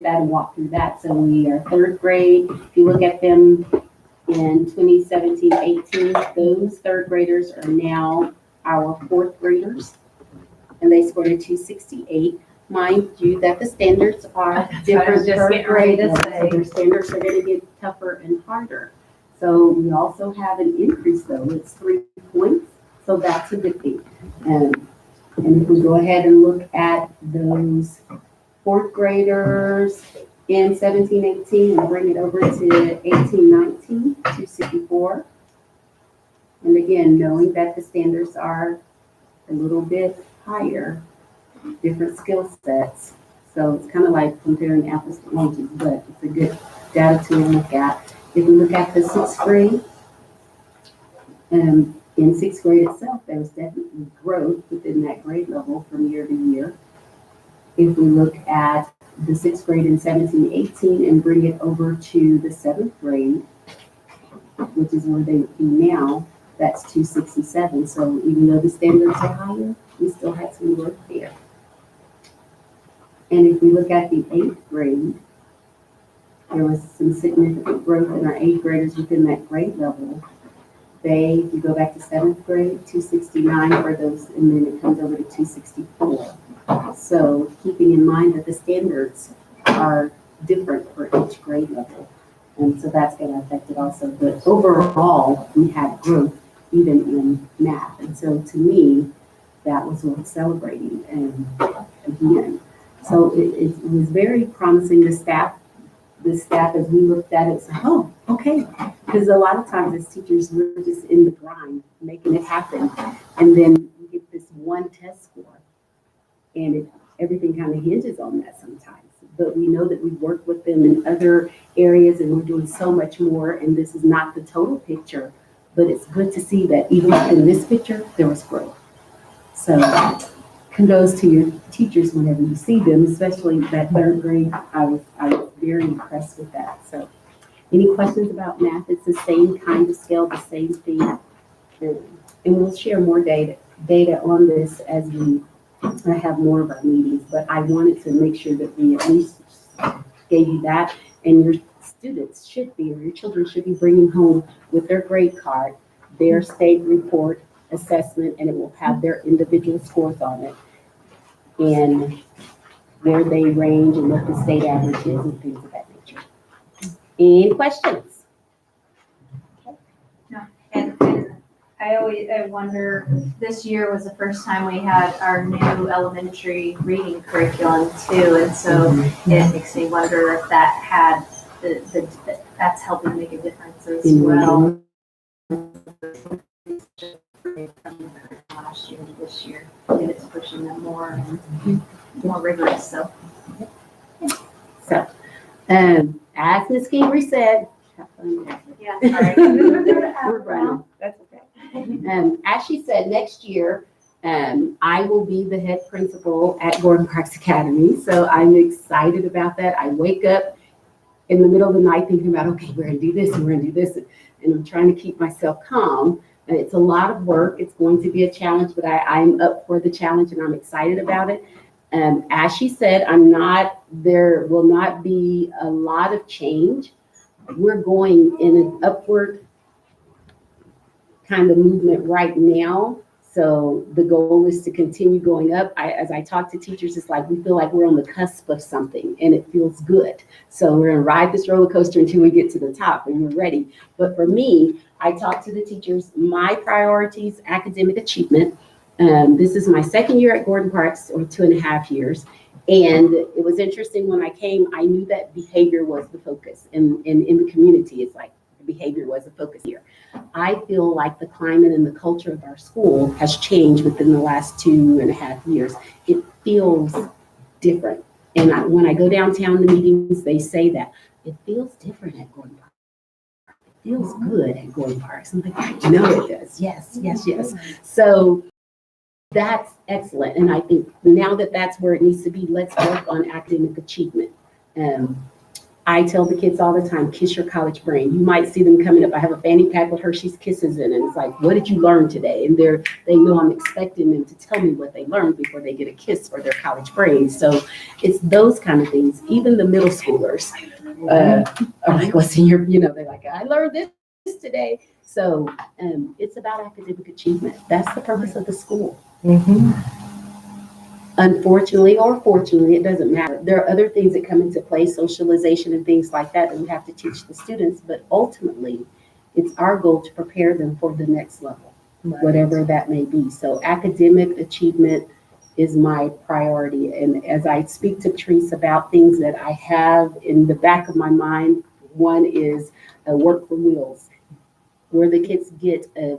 that and walk through that. So we are third grade. If you look at them in 2017-18, those third graders are now our fourth graders, and they scored a 268. Mind you that the standards are different per grade, so their standards are going to get tougher and harder. So we also have an increase though. It's 3 points, so that's a good thing. And if we go ahead and look at those fourth graders in 17-18 and bring it over to 18-19, 264. And again, knowing that the standards are a little bit higher, different skill sets. So it's kind of like comparing apples to oranges, but it's a good data to look at. If we look at the sixth grade, in sixth grade itself, there was definitely growth within that grade level from year to year. If we look at the sixth grade in 17-18 and bring it over to the seventh grade, which is where they would be now, that's 267. So even though the standards are higher, we still had some growth there. And if we look at the eighth grade, there was some significant growth in our eighth graders within that grade level. If you go back to seventh grade, 269 for those, and then it comes over to 264. So keeping in mind that the standards are different for each grade level. And so that's going to affect it also. But overall, we had growth even in math. And so to me, that was worth celebrating. And again, so it was very promising. The staff, as we looked at it, said, oh, okay. Because a lot of times as teachers, we're just in the grind, making it happen. And then we get this one test score. And everything kind of hinges on that sometimes. But we know that we work with them in other areas and we're doing so much more. And this is not the total picture, but it's good to see that even in this picture, there was growth. So kudos to your teachers whenever you see them, especially that third grade. I was very impressed with that. So any questions about math? It's the same kind of scale, the same thing. And we'll share more data on this as I have more of our meetings, but I wanted to make sure that we at least gave you that, and your students should be, or your children should be bringing home with their grade card, their state report assessment, and it will have their individual scores on it, and where they range and what the state average is and things of that nature. Any questions? No, and I wonder, this year was the first time we had our new elementary reading curriculum too, and so it makes me wonder if that had that's helping make a difference as well. Last year to this year, and it's pushing them more rigorous. So As Ms. Kingery said, yeah, sorry. we're running. That's okay. As she said, next year, I will be the head principal at Gordon Parks Academy. So I'm excited about that. I wake up in the middle of the night thinking about, okay, we're going to do this and we're going to do this. And I'm trying to keep myself calm. It's a lot of work. It's going to be a challenge, but I'm up for the challenge and I'm excited about it. As she said, there will not be a lot of change. We're going in an upward kind of movement right now. So the goal is to continue going up. As I talk to teachers, it's like we feel like we're on the cusp of something and it feels good. So we're gonna ride this roller coaster until we get to the top and we're ready. But for me, I talk to the teachers, my priorities, academic achievement. This is my second year at Gordon Parks, or 2.5 years. And it was interesting when I came, I knew that behavior was the focus. And in the community, it's like behavior was the focus here. I feel like the climate and the culture of our school has changed within the last 2.5 years. It feels different. And when I go downtown to meetings, they say that it feels different at Gordon Parks. It feels good at Gordon Parks. I'm like, no, it does. Yes, yes, yes. So that's excellent. And I think now that that's where it needs to be, let's work on academic achievement. I tell the kids all the time, kiss your college brain. You might see them coming up. I have a fanny pack with Hershey's Kisses in it. And it's like, what did you learn today? And they know I'm expecting them to tell me what they learned before they get a kiss for their college brain. So it's those kind of things. Even the middle schoolers are like, what's in your, they're like, I learned this today. So it's about academic achievement. That's the purpose of the school. Mm-hmm. Unfortunately or fortunately, it doesn't matter. There are other things that come into play, socialization and things like that we have to teach the students, but ultimately, it's our goal to prepare them for the next level, whatever that may be. So academic achievement is my priority. And as I speak to Patrice about things that I have in the back of my mind, one is a Work for Wheels, where the kids get a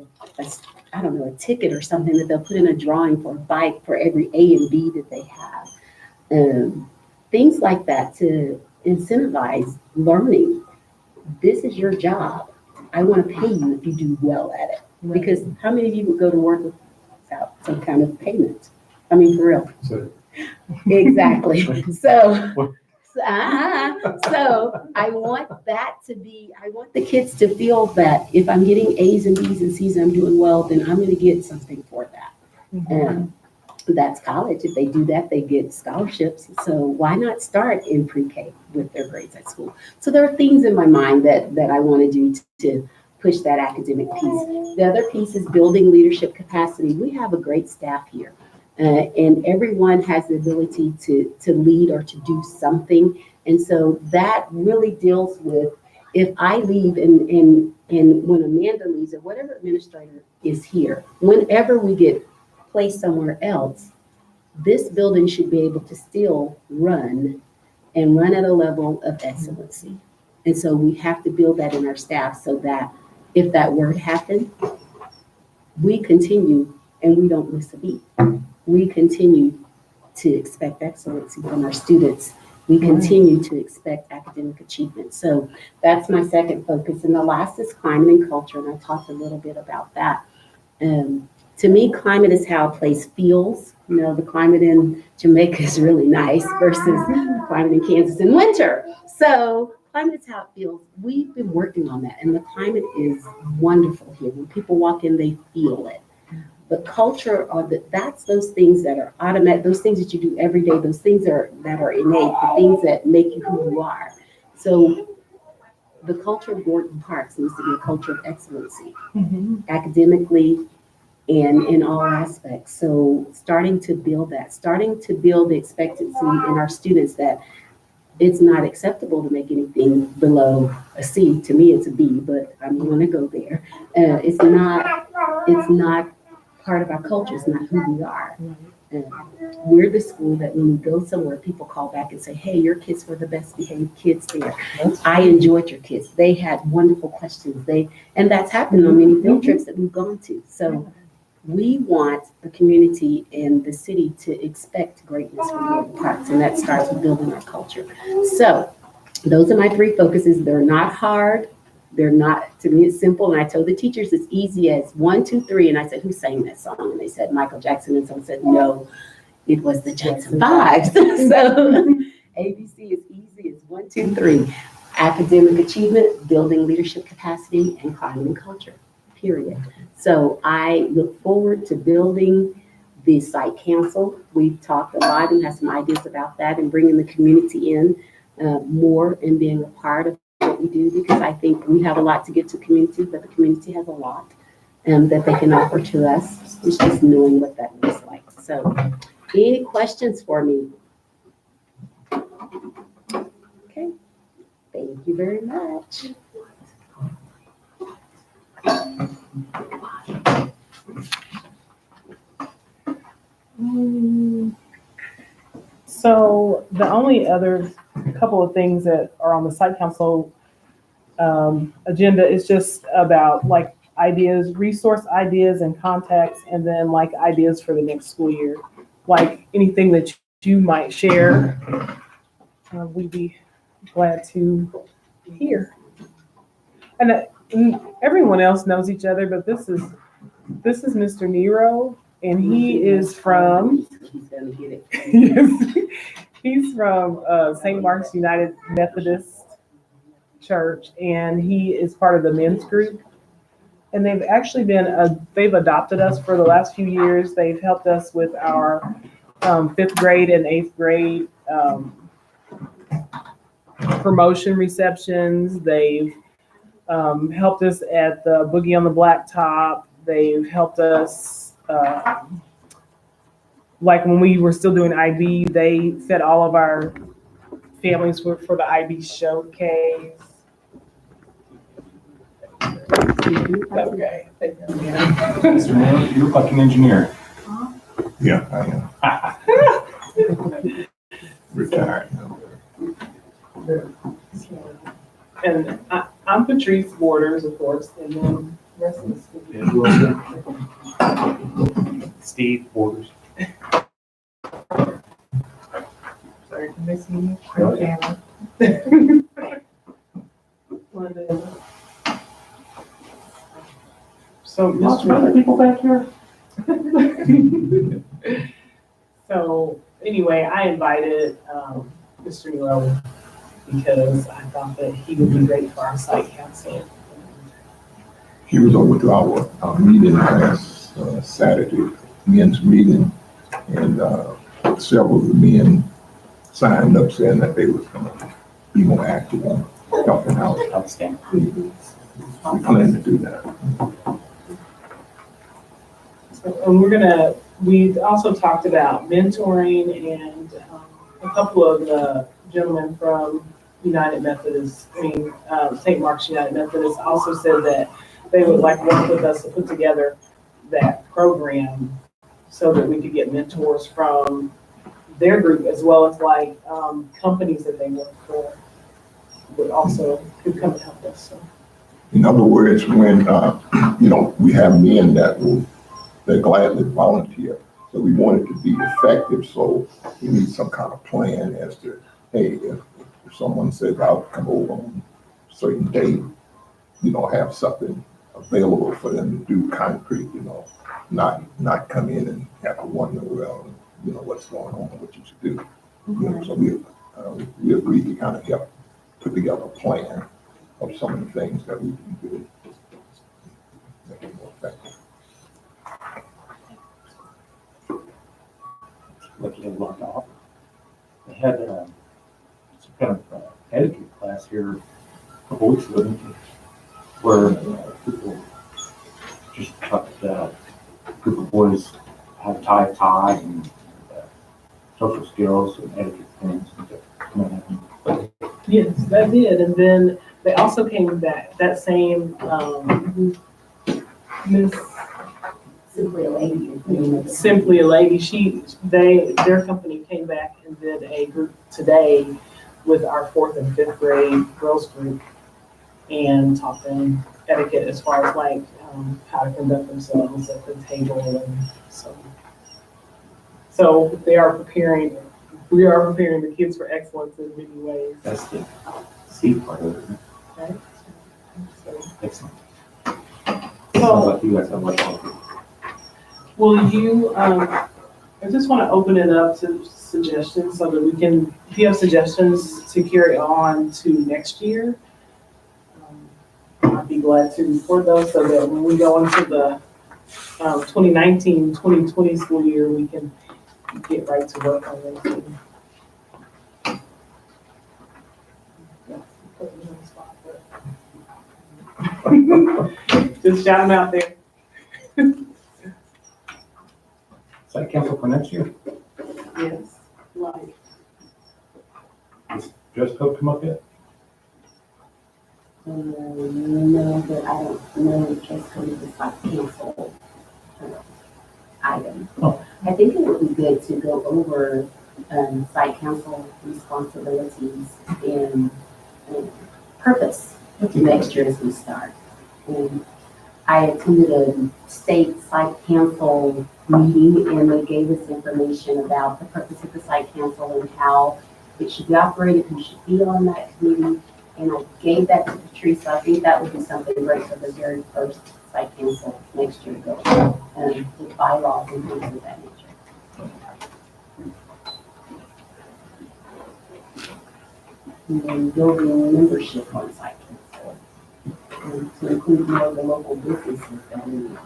ticket or something that they'll put in a drawing for a bike for every A and B that they have. Things like that to incentivize learning. This is your job. I want to pay you if you do well at it. Right. Because how many of you would go to work without some kind of payment? I mean, for real. So, Exactly. So I want the kids to feel that if I'm getting A's and B's and C's and I'm doing well, then I'm going to get something for that. And that's college. If they do that, they get scholarships. So why not start in pre-K with their grades at school? So there are things in my mind that I want to do to push that academic piece. The other piece is building leadership capacity. We have a great staff here. And everyone has the ability to lead or to do something. And so that really deals with if I leave and when Amanda leaves or whatever administrator is here, whenever we get placed somewhere else, this building should be able to still run and run at a level of excellency. And so we have to build that in our staff so that if that were to happen, we continue and we don't miss a beat. We continue to expect excellency from our students. We continue to expect academic achievement. So that's my second focus. And the last is climate and culture. And I talked a little bit about that. To me, climate is how a place feels. The climate in Jamaica is really nice versus the climate in Kansas in winter. So climate is how it feels. We've been working on that. And the climate is wonderful here. When people walk in, they feel it. But culture, that's those things that are automatic, those things that you do every day, those things that are innate, the things that make you who you are. So the culture of Gordon Parks needs to be a culture of excellency, academically and in all aspects. So starting to build the expectancy in our students that it's not acceptable to make anything below a C. To me, it's a B, but I'm going to go there. It's not part of our culture. It's not who we are. We're the school that when we go somewhere, people call back and say, hey, your kids were the best behaved kids there. I enjoyed your kids. They had wonderful questions. And that's happened on many field trips that we've gone to. So we want the community and the city to expect greatness from Gordon Parks, and that starts with building our culture. So those are my three focuses. They're not hard. They're not, to me, it's simple. And I told the teachers it's easy as 1, 2, 3. And I said, who sang that song? And they said, Michael Jackson. And someone said, no, it was the Jackson 5s. So ABC is easy as 1, 2, 3. Academic achievement, building leadership capacity, and climate and culture, period. So I look forward to building the site council. We've talked a lot and have some ideas about that and bringing the community in more and being a part of what we do, because I think we have a lot to give to community, but the community has a lot that they can offer to us. It's just knowing what that looks like. So any questions for me? Okay, thank you very much. So the only other couple of things that are on the site council agenda is just about like ideas, resource ideas and contacts, and then like ideas for the next school year. Like anything that you might share, we'd be glad to hear. And everyone else knows each other, but this is Mr. Nero, and he is from. He's gonna get it. Yes, he's from St. Mark's United Methodist church, and he is part of the men's group. And they've actually they've adopted us for the last few years. They've helped us with our 5th grade and 8th grade promotion receptions. They've helped us at the Boogie on the Blacktop. They've helped us, like when we were still doing IB, they fed all of our families for the IB showcase. Okay. Mr. Mayor, you look like an engineer. Yeah, I am. Retired now. And I'm Patrice Borders, of course, and then the rest of the school. Steve Borders. Sorry, can they see me? So, Lots of other people back here. So anyway, I invited Mr. Nero because I thought that he would be great for our site council. He was over to our meeting last Saturday, men's meeting, and several of the men signed up saying that they was going to be more active in helping out. Outstanding. We plan to do that. And we also talked about mentoring, and a couple of the gentlemen from St. Mark's United Methodist also said that they would like work with us to put together that program so that we could get mentors from their group, as well as like companies that they work for would also could come and help us. So. In other words, when, we have men that gladly volunteer. So we want it to be effective. So we need some kind of plan as to, hey, if someone says I'll come over on a certain date, have something available for them to do concrete, not come in and have to wonder, well, what's going on, what you should do. So we agreed to kind of help put together a plan of some of the things that we can do to make it more effective. Like you had locked off. They had some kind of etiquette class here a couple weeks ago, where people just talked about a group of boys how to tie a tie and social skills and etiquette things. Yes, that did. And then they also came back, that same Miss Simply a lady. Simply a Lady, their company came back and did a group today with our 4th and 5th grade girls group and taught them etiquette as far as like how to conduct themselves at the table. And so we are preparing the kids for excellence in many ways. That's the C part of it. Right? So, Excellent. Sounds like you guys have much fun. will you, I just want to open it up to suggestions so that we can, if you have suggestions to carry on to next year, I'd be glad to report those so that when we go into the 2019-2020 school year, we can get right to work on them. Just shout them out there. Site council for next year? Yes, like. Does dress code come up yet? No, but I don't know if dress code is like cancel item. Oh. I think it would be good to go over site council responsibilities and purpose next year as we start. And I attended a state site council meeting, and they gave us information about the purpose of the site council and how it should be operated, who should be on that committee. And I gave that to Patrice, so I think that would be something great for the very first site council next year to go with bylaws and things of that nature. And then building membership on site council. To include more of the local businesses that we need to.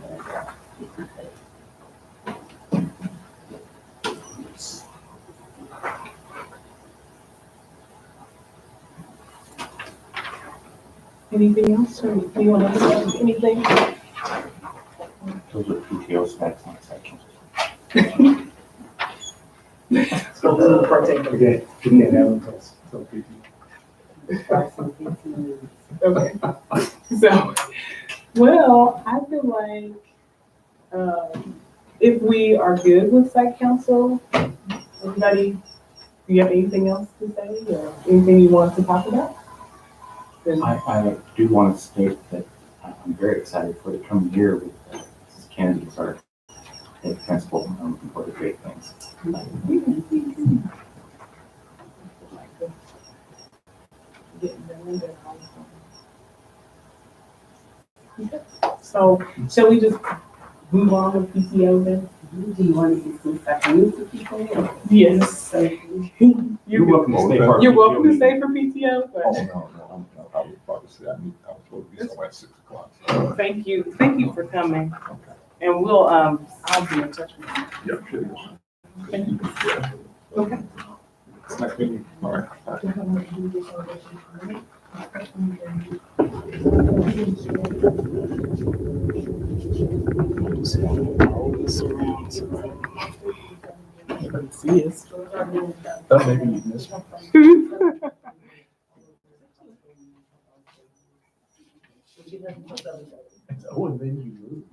Anything else, or anyone else have anything? Those are PTO specs on sections. So we'll partake of it. Okay. So, well, I feel like, if we are good with site council, everybody, do you have anything else to say or anything you want to talk about? Then- I do want to state that I'm very excited for the coming year with Mrs. Kennedy as our head principal. I'm looking forward to great things. So, shall we just move on with PTO then? Do you want to get some stuff new to people? Yes. So, You're welcome to stay for our You're PTO welcome to meeting. stay for PTO, Oh, but no, I was about to say, I was supposed to be somewhere at 6 o'clock. So, thank you for coming. okay. And we'll, I'll be in touch with you. Yeah, sure. Thank you. Okay. It's nice meeting you. All right. See us. But maybe you missed one. Oh, and then you move.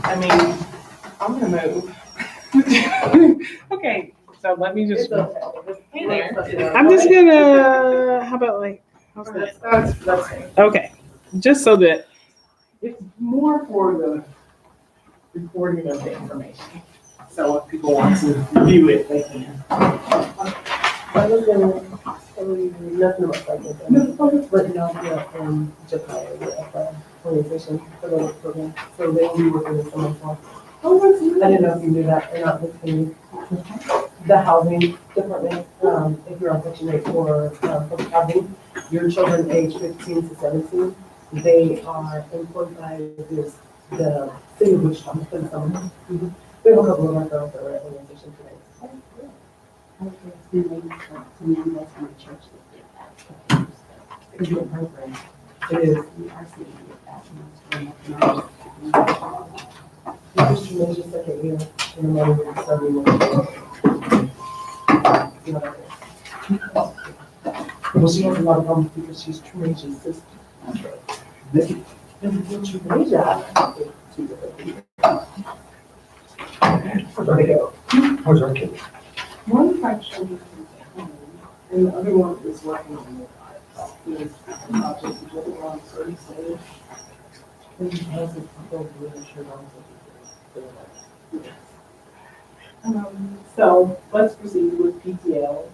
I mean, I'm gonna move. Okay, so let me just. Hey there. I'm just gonna, how about like, how's that? Okay, just so that it's more for the recording of the information. So if people want to view it, they can. I was gonna tell you nothing about that, but you know, yeah, Japan, at the organization for the work program, so they will be working with someone else. I didn't know if you knew that or not, with the housing department, if you're on section 8 for, public housing, your children age 15 to 17, they are employed by the city of Wichita for the summer. We have a couple of our girls that are at the organization today. Maybe to me, that's my church that did that. It's a good program. It is. We are seeing that. It's tremendous second year in the morning and Sunday morning. Well, she has a lot of problems because she's Tremaine's sister. And Tremaine's where they go. How's our kid? One of my children is at home, and the other one is working on the art. He's just living on 30 stage. And he has a couple of really sure so let's proceed with PTO.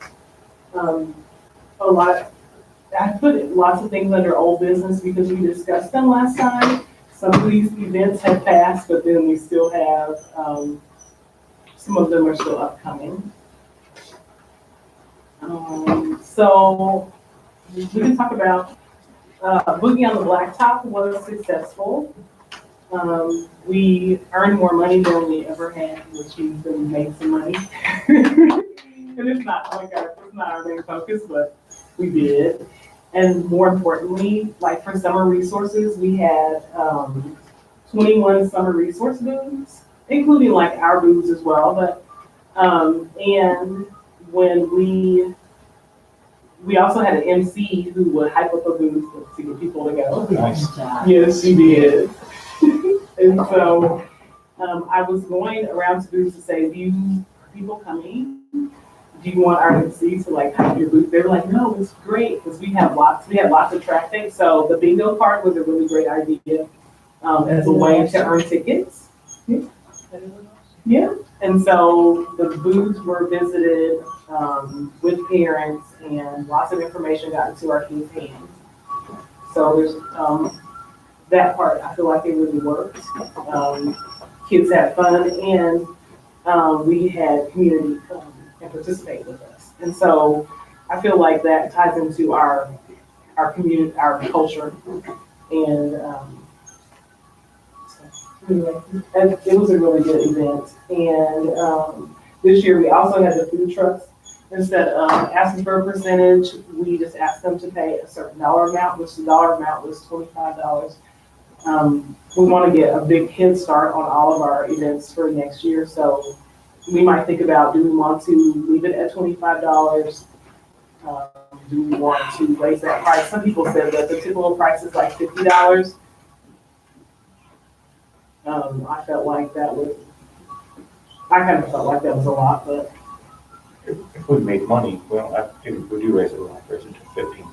I put lots of things under old business because we discussed them last time. Some of these events have passed, but then we still have, some of them are still upcoming. So we can talk about, Boogie on the Blacktop was successful. We earned more money than we ever had, which means that we made some money. And it's not our main focus, but we did. And more importantly, like for summer resources, we had 21 summer resource booths, including like our booths as well. But and when we also had an MC who would hype up a booth to get people to go. Nice. Yes, she did. And so I was going around to booths to say, do you people coming? Do you want our MC to like hype your booth? They were like, no, it's great because we had lots of traffic. So the bingo card was a really great idea as a way to earn tickets. Yeah. And so the booths were visited with parents and lots of information got into our kids' hands. So there's that part, I feel like it really worked. kids had fun, and we had community come and participate with us. And so I feel like that ties into our community, our culture, and anyway, and it was a really good event. And this year we also had the food trucks. Instead of asking for a percentage, we just asked them to pay a certain dollar amount, which the dollar amount was $25. We want to get a big head start on all of our events for next year. So we might think about, do we want to leave it at $25? Do we want to raise that price? Some people said that the typical price is like $50. I felt like that was, I kind of felt like that was a lot, but If we make money, we don't have, if we do raise it, we'll have to raise it to 15.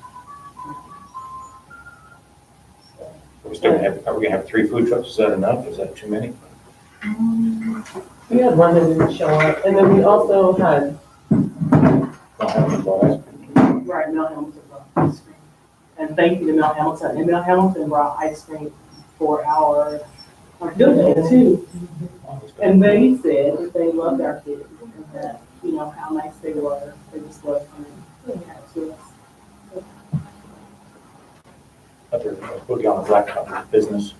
Are we still gonna have, are we gonna have 3 food trucks? Is that enough? Is that too many? We had one that didn't show up, and then we also had, Don't have any balls. right, Mel Hamilton brought ice cream. And thank you to Mel Hamilton. And Mel Hamilton brought ice cream for our field day too. And they said that they loved our kids and that, you know, how nice they were. They just loved coming to us. But they're looking on the blacktop business,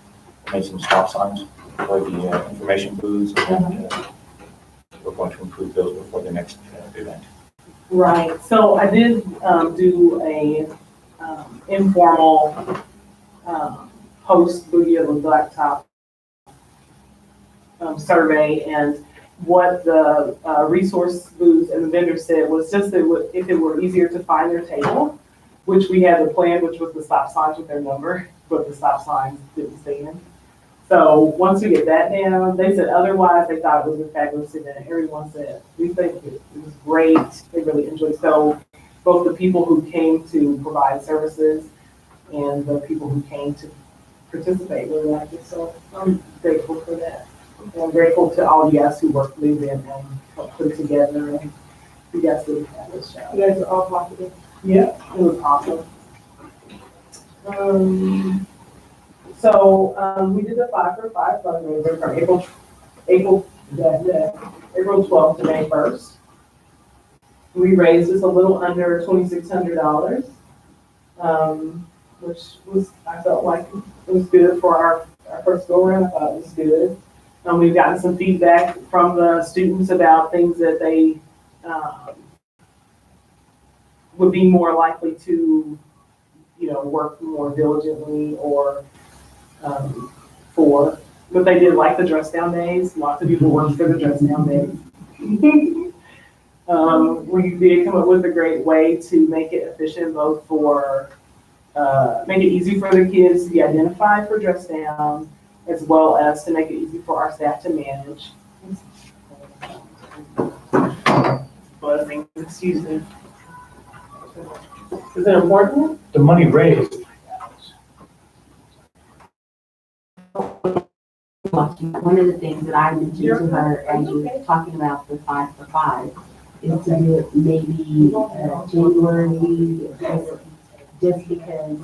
made some stop signs for the information booths, and we're going to improve those before the next event. Right. So I did do a informal post Boogie of the Blacktop survey, and what the resource booths and the vendors said was just that if it were easier to find their table, which we had the plan, which was the stop signs with their number, but the stop signs didn't stand. So once we get that down, they said otherwise they thought it was a fabulous event. Everyone said we think it was great. They really enjoyed it. So both the people who came to provide services and the people who came to participate really liked it. So I'm grateful for that. And I'm grateful to all you guys who worked with it and helped put it together. And you guys did a fabulous job. you guys are all positive. Yeah, it was awesome. So we did the 5 for 5 fundraiser from April 12th to May 1st. We raised just a little under $2,600, which was, I felt like it was good for our first go around. I thought it was good. We've gotten some feedback from the students about things that they would be more likely to, you know, work more diligently or for. But they did like the dress down days. Lots of people worked for the dress down days. We did come up with a great way to make it efficient, both for, make it easy for the kids to be identified for dress down, as well as to make it easy for our staff to manage. Buzzing, excuse me. Is it important? The money raised, One of the things that I mentioned to her as you were talking about the 5 for 5 is to do it maybe January, just because,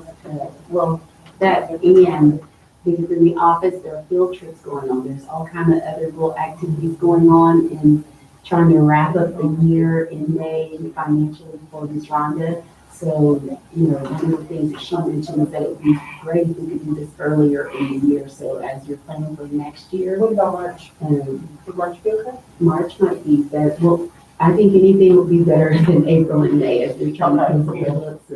well, that and because in the office there are field trips going on. There's all kind of other little activities going on, and trying to wrap up the year in May financially for Ms. Rhonda. So, you know, one of the things that she mentioned is that it would be great if we could do this earlier in the year. So as you're planning for next year, What about March? um, Would March be okay? March might be better. Well, I think anything will be better than April and May as we're trying to close the books.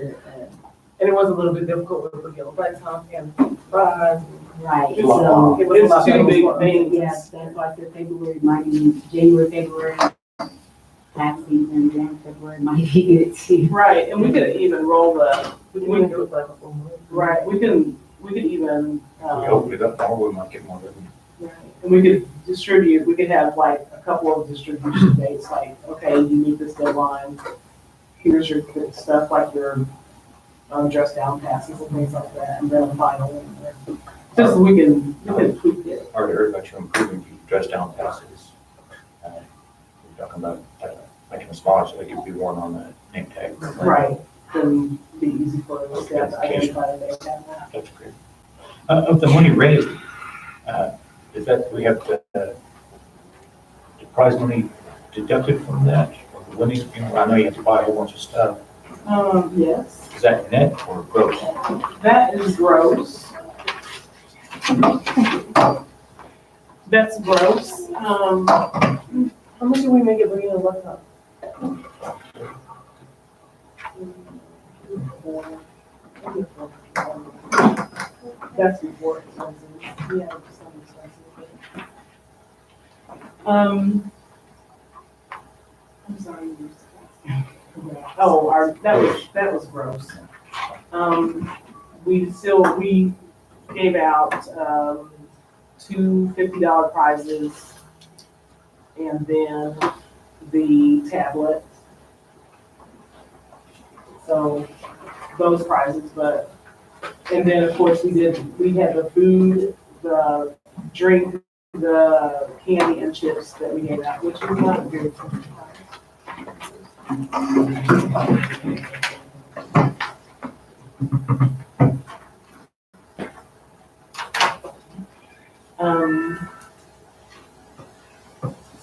And it was a little bit difficult with the yellow blacktop and fries. Right, It was so, it was a It's lot two better. big things. yes, that's why I said February might be, January, February, tax season, January, February might be good too. Right, and we could even roll the, We can do it like a full month. right, we could even, if we open it up more, we might get more revenue. right, and we could distribute, we could have like a couple of distribution dates, like, okay, you meet this deadline, here's your stuff, like your dress down passes and things like that, and then a final one. Just so we can tweak it. I already heard about you improving the dress down passes. We're talking about making them smaller so they can be worn on the name tag. Right, then be easy for the staff to identify that they have that. That's great. Of the money raised, Is that, we have the prize money deducted from that? Or the winning, I know you have to buy a whole bunch of stuff. Yes, Is that net or gross? that is gross. That's gross. How much do we make it bring in a laptop? That's before expenses. Yeah, some expenses. I'm sorry. Oh, that was gross. We gave out, two $50 prizes and then the tablet. So those prizes, and then of course we had the food, the drink, the candy and chips that we gave out, which was not very expensive.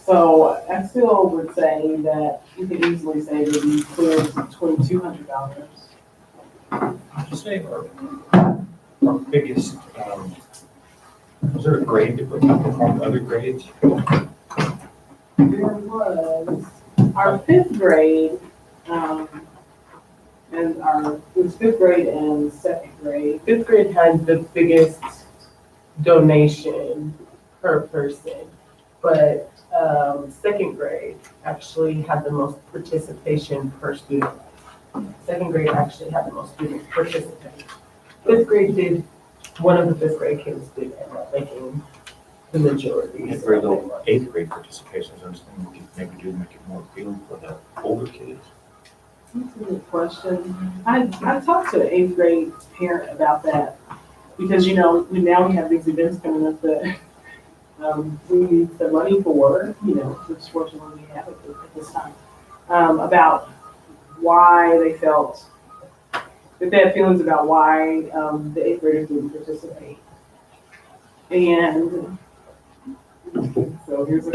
So I still would say that you could easily say that we cleared $2,200. Just say our biggest, was there a grade that outperformed other grades? There was our fifth grade, and it was fifth grade and second grade. Fifth grade had the biggest donation per person, but second grade actually had the most participation per student. Second grade actually had the most students participate. Fifth grade one of the fifth grade kids did end up making the majority. We had very little eighth grade participation, so I was thinking we could maybe make it more appealing for the older kids. That's a good question. I talked to an eighth grade parent about that because, now we have these events coming up that we need the money for, which fortunately we have at this time, about why they felt that they had feelings about why the eighth graders didn't participate. And so here's a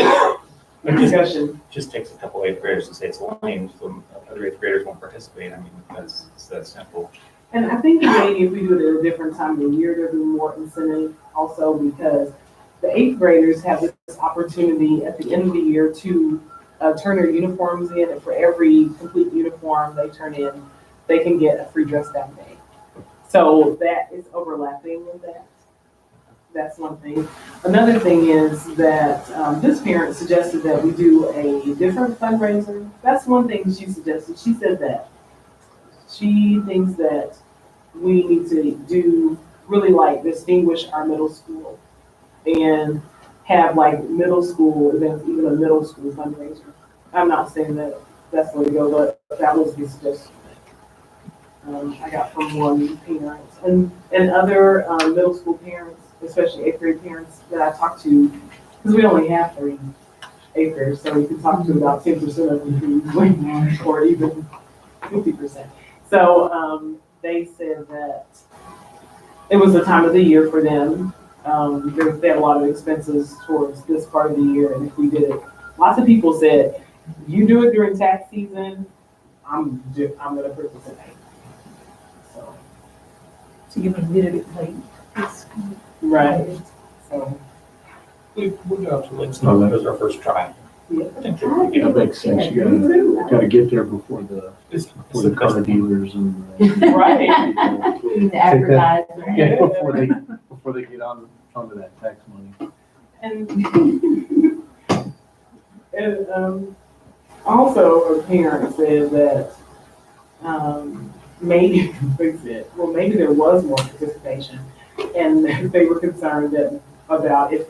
discussion. Just takes a couple eighth graders to say it's lame, so other eighth graders won't participate. I mean, it's that simple. And I think maybe if we do it at a different time of the year, there'll be more incentive also because the eighth graders have this opportunity at the end of the year to turn their uniforms in, and for every complete uniform they turn in, they can get a free dress down day. So that is overlapping with that. That's one thing. Another thing is that this parent suggested that we do a different fundraiser. That's one thing she suggested. She said that she thinks that we need to really distinguish our middle school and have middle school events, even a middle school fundraiser. I'm not saying that that's the way to go, but that was the suggestion I got from one parent. And other middle school parents, especially eighth grade parents that I talked to, because we only have 3 eighth graders, so we can talk to about 10% of them, or even 50%. So they said that it was the time of the year for them. They had a lot of expenses towards this part of the year, and if we did it, lots of people said, you do it during tax season, I'm gonna participate. So you can get it late. Right. So We'll go out to Lakes, no, that was our first try. yeah. I think that we That makes sense. You gotta get there before it's the car dealers and. Right. Advertise. Yeah, before they get onto that tax money. And also a parent said that maybe there was more participation, and they were concerned about if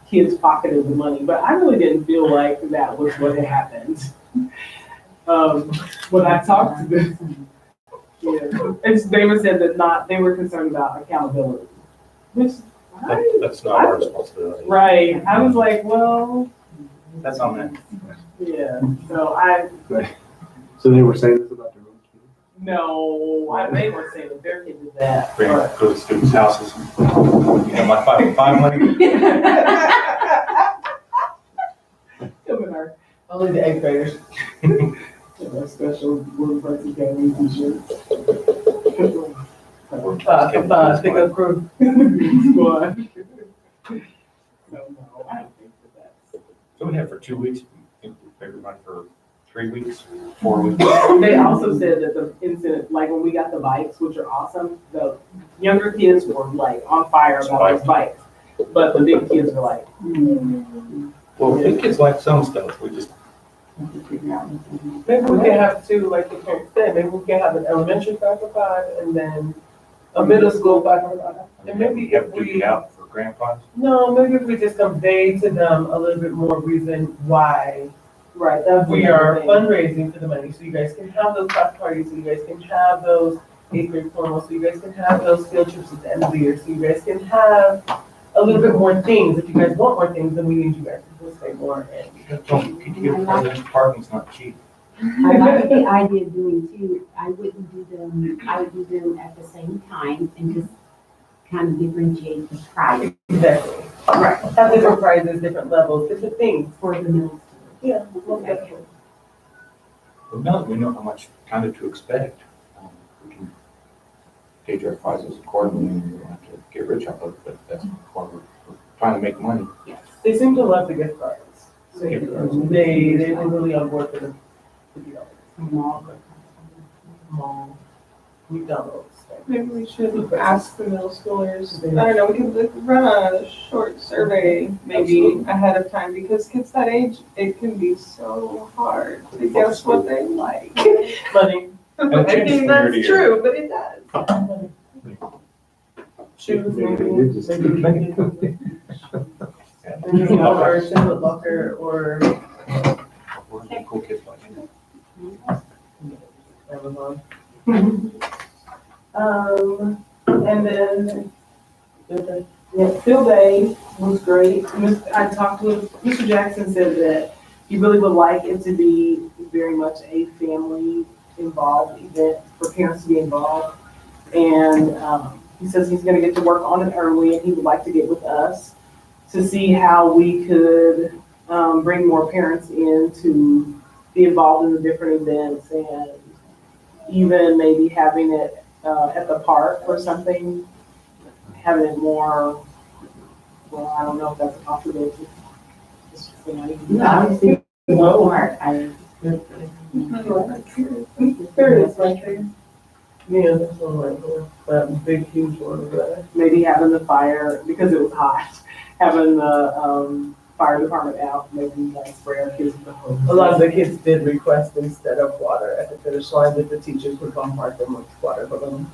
kids pocketed the money, but I really didn't feel like that was what had happened. When I talked to them, they were said that they were concerned about accountability, which That's not our responsibility. right. I was like, well, That's on them. yeah. So So they were saying this about the road too? No, they were saying that their kid did that. Bring, go to students' houses. You know, my 5 money. Come in our, Only the 8th graders. our special word party gathering t-shirts. Pick up crew. Squad. No, I don't think that's. So we have for 2 weeks, we figured money for 3 weeks, 4 weeks. They also said that the incident, like when we got the bikes, which are awesome, the younger kids were like on fire about those bikes. But the big kids were like, Well, big kids like some stuff, we just, Maybe we can have two, like the parents said, maybe we can have an elementary 5 for 5 and then a middle school 5 for 5. And maybe we have if to we, get out for grant funds. no, maybe if we just convey to them a little bit more reason why right, that's. we are fundraising for the money, so you guys can have those class parties, so you guys can have those 8th grade formals, so you guys can have those field trips at the end of the year, so you guys can have a little bit more things. If you guys want more things, then we need you guys to participate more and. PTO president's parking's not cheap. I like the idea of doing two. I would do them at the same time and just kind of differentiate the price Exactly. Right. Have different prizes, different levels, different things. for the middle school. Yeah. Most definitely. Well, now that we know how much kind of to expect, we can gauge our prizes accordingly, and we don't have to get rich off of it, but that's why we're trying to make money. They seem to love the gift cards. So Gift cards. they were really on board for the Small. mall, McDonald's. Maybe we should ask the middle schoolers, I don't know, we could like run a short survey maybe ahead of time, because kids that age, it can be so hard to guess what they like. Money. And it I changes think from year to that's year. true, but it does. Shoes, maybe. Or Foot Locker, or We're the cool kids like you. Amazon. And then, field day was great. I talked with, Mr. Jackson said that he really would like it to be very much a family involved event for parents to be involved. And, he says he's gonna get to work on it early and he would like to get with us to see how we could, bring more parents in to be involved in the different events, and even maybe having it at the park or something, having it more, well, I don't know if that's a possibility. It's just an idea. No, I was thinking Walmart. There is, right there. Yeah, there's one right there, that big huge one over there. Maybe having the fire, because it was hot, having the, fire department out, maybe like spray our kids with the hose. A lot of the kids did request instead of water at the finish line that the teachers would bombard them with water balloons.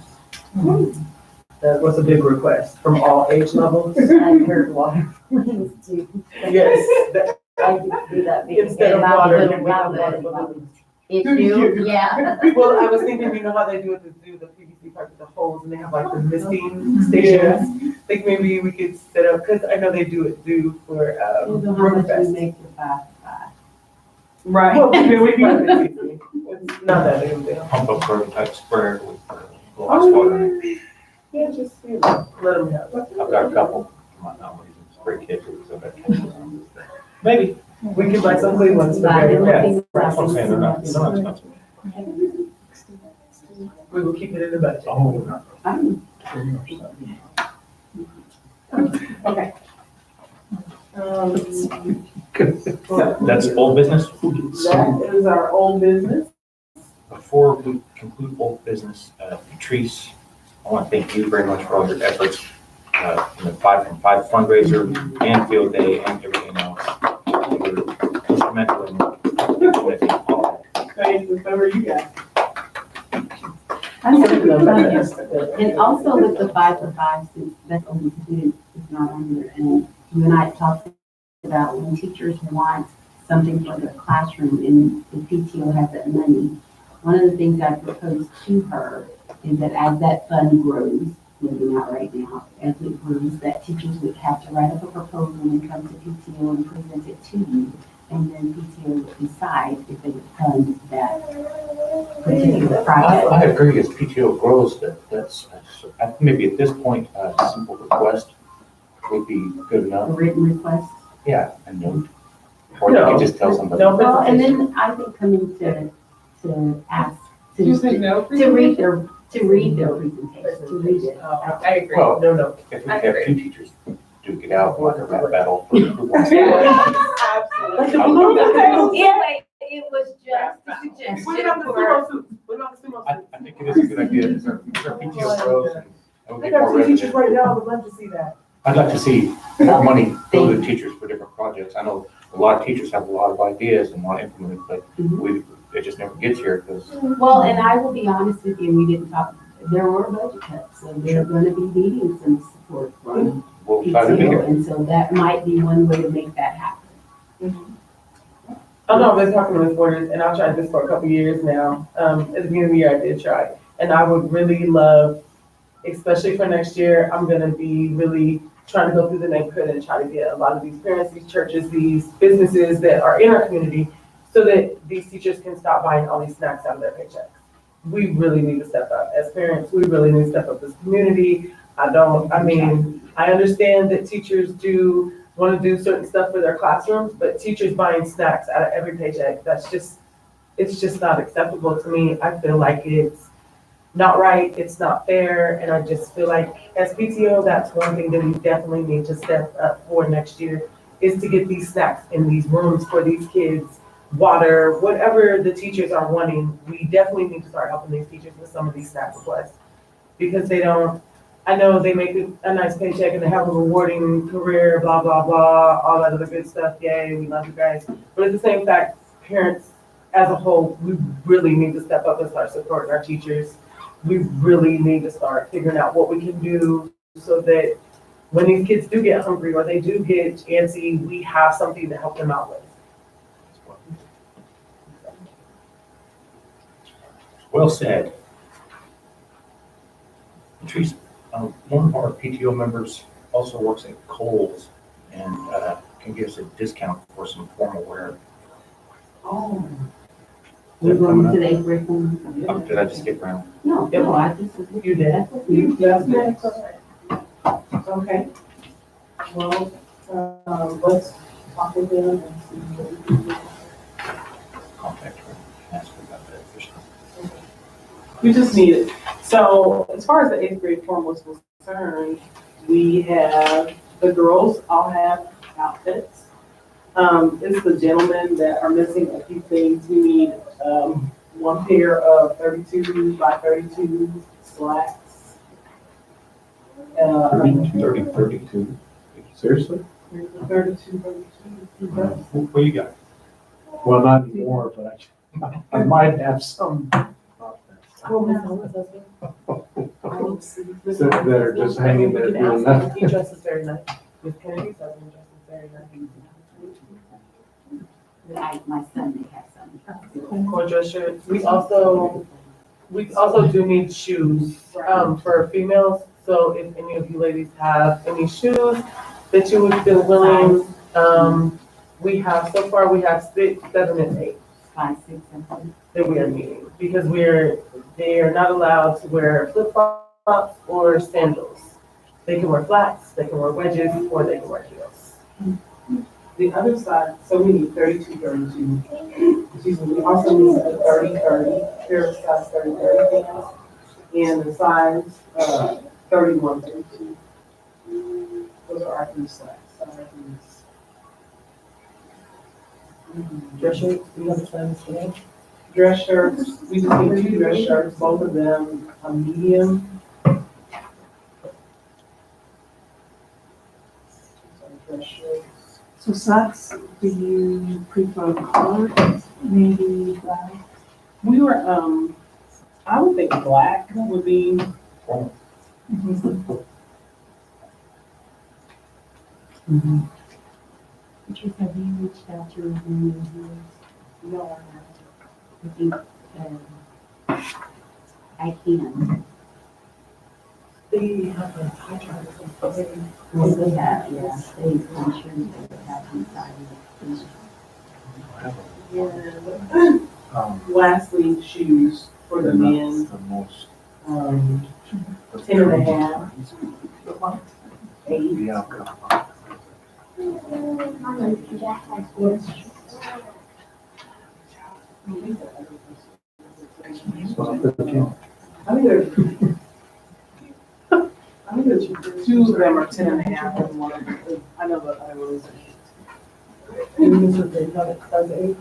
That was a big request from all age levels. I heard water. Yes, that- I did do that. instead of water, you would have water balloons. Issue, yeah. Well, I was thinking, you know how they do it to do the PVC pipe with the holes, and they have like the misting stations? Think maybe we could set up, because I know they do for, You know how much we Riverfest. make for 5 for 5. Right. Well, maybe we can, it's not that big of a deal. Pump up prototype sprayer with glass Oh, water. Yeah, just, you know, let them have it. I've got a couple, might not want to spray kids with, so that. Maybe. We could buy some Cleveland's for Buy very them fast. That's what I'm saying, they're not expensive. We will keep it in the budget. Oh, no. Okay. That's old business. That is our old business. Before we conclude old business, Patrice, I want to thank you very much for all your efforts in the 5 from 5 fundraiser and field day and everything else. You're instrumental in implementing all that. Thank you, so are you guys. I'm thinking about it. And also with the 5 for 5, since that's only completed, it's not on here, and you and I talked about when teachers want something for their classroom and the PTO has that money. One of the things I proposed to her is that as that fund grows, maybe not right now, as it grows, that teachers would have to write up a proposal and come to PTO and present it to you and then PTO would decide if they would fund that particular project. I agree, as PTO grows, that's, I think maybe at this point, a simple request would be good A enough. written request. Yeah, a note. Or you could just tell somebody. No Well, and presentation. then I think coming to ask, You said to no? read their presentation, to read it. I agree, Well, no. If we have two teachers duke it out, like a rap battle for who wants Absolutely. Anyway, it was just a suggestion. What about the sumo suits? What about the sumo I suits? think it is a good idea, as our PTO grows and we'll I get more got two teachers revenue. right now, I would love to see that. I'd like to see more money go to teachers for different projects. I know a lot of teachers have a lot of ideas and want to implement it, but it just never gets here because Well, and I will be honest with you, we didn't talk, there were budget cuts, so they're gonna be needing some support from we'll try to be PTO, here. and so that might be one way to make that happen. I know I've been talking to Ms. Borders, and I've tried this for a couple years now. At the beginning of the year, I did try. And I would really love, especially for next year, I'm gonna be really trying to go through the neighborhood and try to get a lot of these parents, these churches, these businesses that are in our community, so that these teachers can stop buying all these snacks out of their paychecks. We really need to step up. As parents, we really need to step up as a community. I understand that teachers do want to do certain stuff for their classrooms, but teachers buying snacks out of every paycheck, it's just not acceptable to me. I feel like it's not right, it's not fair, and I just feel like as PTO, that's one thing that we definitely need to step up for next year, is to get these snacks in these rooms for these kids, water, whatever the teachers are wanting. We definitely need to start helping these teachers with some of these snack requests, because they don't, I know they make a nice paycheck and they have a rewarding career, blah, blah, blah, all that other good stuff. Yay, we love you guys. But at the same fact, parents as a whole, we really need to step up and start supporting our teachers. We really need to start figuring out what we can do so that when these kids do get hungry or they do get antsy, we have something to help them out with. Well said. Patrice, one of our PTO members also works at Kohl's and can give us a discount for some formal wear. Oh. We're going to the eighth grade one? Oh, did I just skip around? No, I just. You did. That's what we- Okay. Well, let's talk with them and see what we can do. Contact her, ask her about that officially. We just need it. So as far as the eighth grade form was concerned, we have, the girls all have outfits. It's the gentlemen that are missing a few things. We need, one pair of 32 by 32 slacks. 32. Seriously? 32. What you got? Well, not anymore, but I might have some Oh, Miss Owens, husband. that are just hanging there We can doing ask him. nothing. He dresses very nice. Miss Kennedy's husband dresses very nice. My son may have some. Core dress shirts. We also do need shoes, for females. So if any of you ladies have any shoes that you would feel willing, we have, so far, we have 6, 7, and 8 5, 6, 7. that we are needing. Because they are not allowed to wear flip-flops or sandals. They can wear flats, they can wear wedges, or they can wear heels. The other side, so we need 32, 32. Excuse me, we also need a 30, 30, pair of size 30, 30 pants, and the size, 31, 32. Those are our new slacks. Dress shirts, we have plans today. Dress shirts, we just need 2 dress shirts, both of them a medium. Dress shirts. So socks, do you prefer color, maybe black? We were, I would think black would be, Patrice, have you reached out to them? no, I think, I can. they have a high drive. Well, they have, yeah, I'm sure they would have inside. And lastly, shoes for the men, The most. 10.5, 8. Yeah. I think there's, I think there's 2 of them are 10.5 and one of them, I know that I was 8. And this is the, that's 8.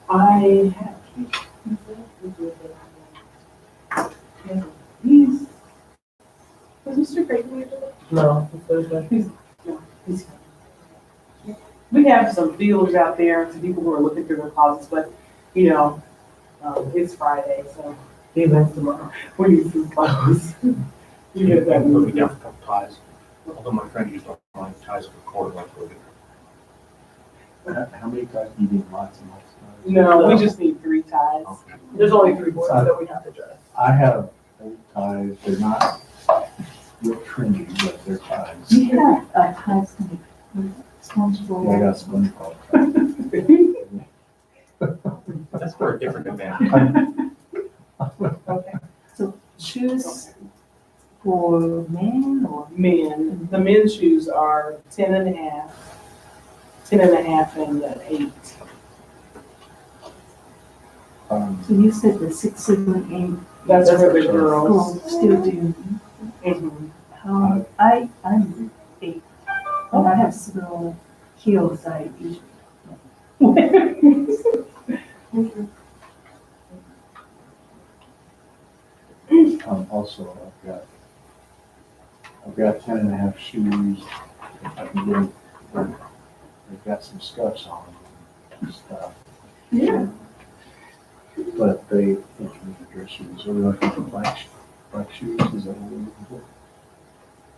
I have. He's. Was Mr. Creighton here today? No, he's, no, he's. We have some feelers out there to people who are looking through their closets, but, you know, it's Friday, so he went tomorrow. We need some clothes. You get that. Put me down for a couple ties. Although my friend used to buy ties for a quarter, like over there. How many ties do you need? Lots and lots of ties? No, we just need 3 ties. Okay. There's only 3 boards that we have to dress. I have old ties. They're not real trendy, but they're ties. You have a husband, SpongeBob. Yeah, I got SpongeBob ties. That's for a different event. Okay. Shoes for men or? Men, the men's shoes are 10.5, 10.5 and 8. So you said the 6, 7, That's for the 8 girls. will still do. Mhm. I'm 8. And I have small heels I usually. Also, I've got 10.5 shoes. I can get them. They've got some scuffs on them and stuff. Yeah. But they think we can dress shoes. Are we looking for black shoes? Is that what we're looking for?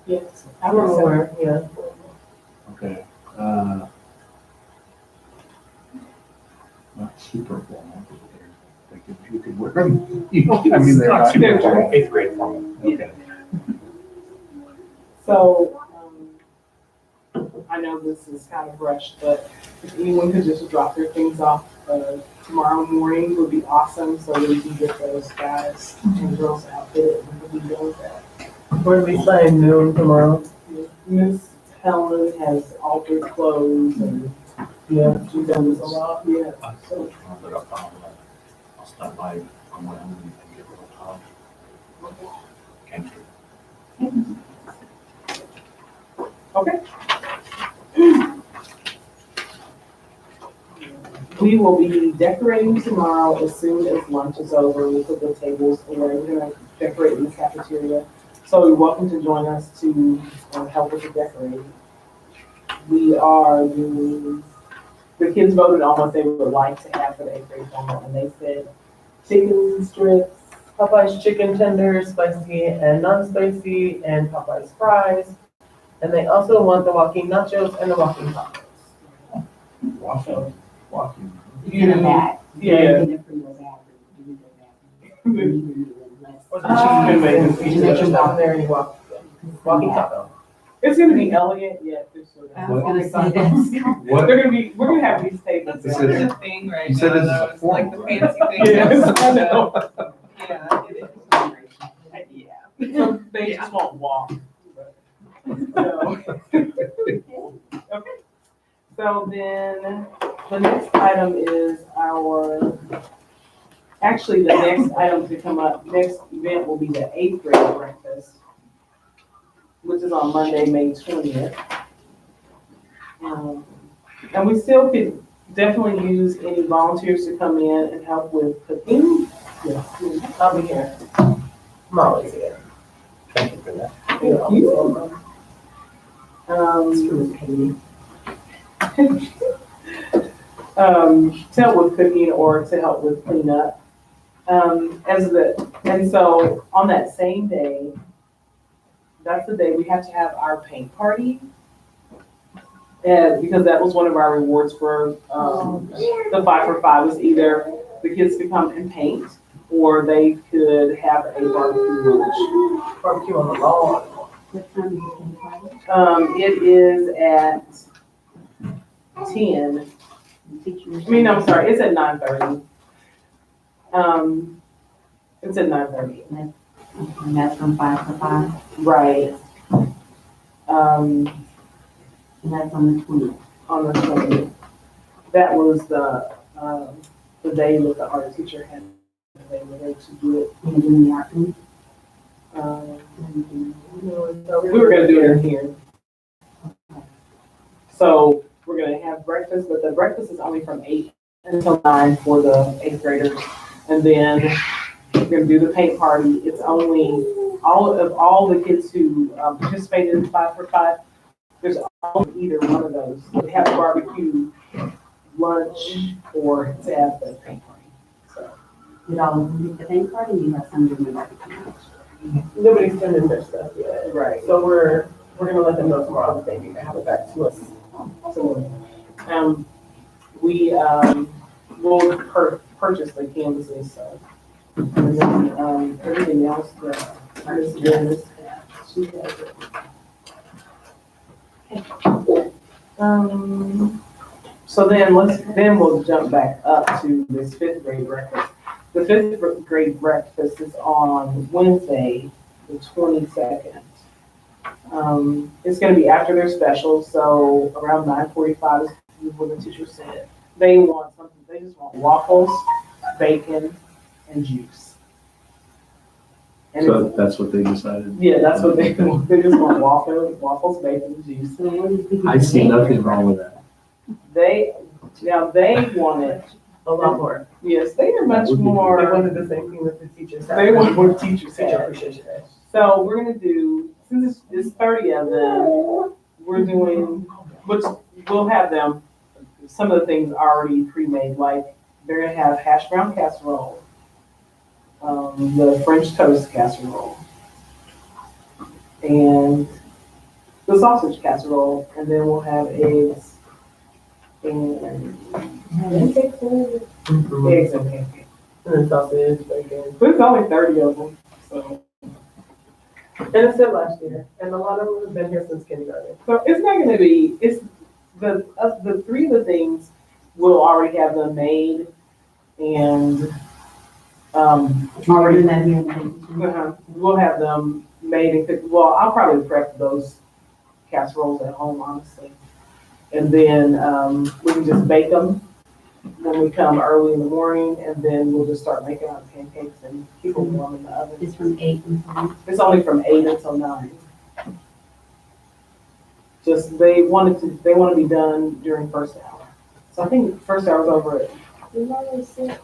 Yes. I don't know where, yeah. Okay. Not super formal, but you could wear them. I mean, they're not. They're 8th grade formal. Okay. So, I know this is kind of rushed, but if anyone could just drop their things off tomorrow morning would be awesome, so that we can get those guys and girls outfitted and we'll be done with that. Where we saying noon tomorrow? Miss Helen has altered clothes and, yeah, she's done this a lot, yeah. So, I'll stop by on my own and get a little top. okay. We will be decorating tomorrow as soon as lunch is over. We'll put the tables away. We're gonna decorate in the cafeteria. So you're welcome to join us to help with the decorating. We are doing, the kids voted on what they would like to have for the 8th grade formal, and they said chicken strips, Popeye's chicken tenders, spicy and non-spicy, and Popeye's fries. And they also want the walking nachos and the walking tacos. Walking. You know that. Yeah. You know, for your bathroom, you know that. You need less. Or the chicken bacon, you Yeah. just down there and you walk. Walking taco. It's gonna be elegant, yet there's sort I of. was gonna say that's. What? We're gonna have these tables. This out is there. The thing right You said now, this is though, a it's like the formal, fancy thing. Yes, I know. Yeah, it is. Yeah. So they just won't walk. So. Okay. So then, the next item is actually, the next item to come up, next event will be the 8th grade breakfast, which is on Monday, May 20th. And we still could definitely use any volunteers to come in and help with cooking. Yeah, I'll be here. I'm always here. Thank you for that. Thank you. To help with cooking or to help with cleanup. And so on that same day, that's the day we have to have our paint party. And because that was one of our rewards for the 5 for 5 was either the kids could come and paint or they could have a barbecue lunch. Barbecue on the lawn. What time is it? It is at 10. Teachers. I mean, I'm sorry, it's at 9:30. It's at 9:30. And that's from 5 to 5, Right. and that's on the 20th. On the 20th. That was the day that the art teacher had, they were there to do it. And in the afternoon. We were gonna do it in here. So we're gonna have breakfast, but the breakfast is only from 8 until 9 for the 8th graders. And then we're gonna do the paint party. It's only, all the kids who participated in 5 for 5, there's only either one of those. They have a barbecue, lunch, or to have the paint party. So Did all of them get the paint party? You have some doing the barbecue. nobody's sending their stuff yet. Right. So we're gonna let them know tomorrow that they need to have it back to us. So, we will purchase the canvases, so. And then, everything else, Ms. Dennis, she has it. So then we'll jump back up to this 5th grade breakfast. The 5th grade breakfast is on Wednesday, the 22nd. It's gonna be after their special, so around 9:45 is what the teacher said. They want something, they just want waffles, bacon, and juice. And So it's- that's what they decided. yeah, that's what they want. They just want waffles, bacon, and juice. So what is the? I see nothing wrong with that. They wanted, a lot more. yes, they are much That would be good. more. More- They wanted the same thing that the teachers had. They want more teachers Teacher had. appreciation day. So we're gonna do, since it's 30 of them, we're doing, which we'll have them, some of the things already pre-made, like they're gonna have hash brown casserole, the French toast casserole, and the sausage casserole, and then we'll have eggs and eggs and pancakes. And then sausage, bacon. But it's only 30 of them, so. And it's still last year, and a lot of them have been here since kindergarten. So it's not gonna be, it's, the 3 of the things, we'll already have them made and, Already that here in the vacation. we'll have them made and cooked. Well, I'll probably prep those casseroles at home, honestly. And then, we can just bake them when we come early in the morning, and then we'll just start making our pancakes and keep them warm in the oven. It's from 8 until. It's only from 8 until 9. Just, they want to be done during first hour. So I think first hour's over at 9:04.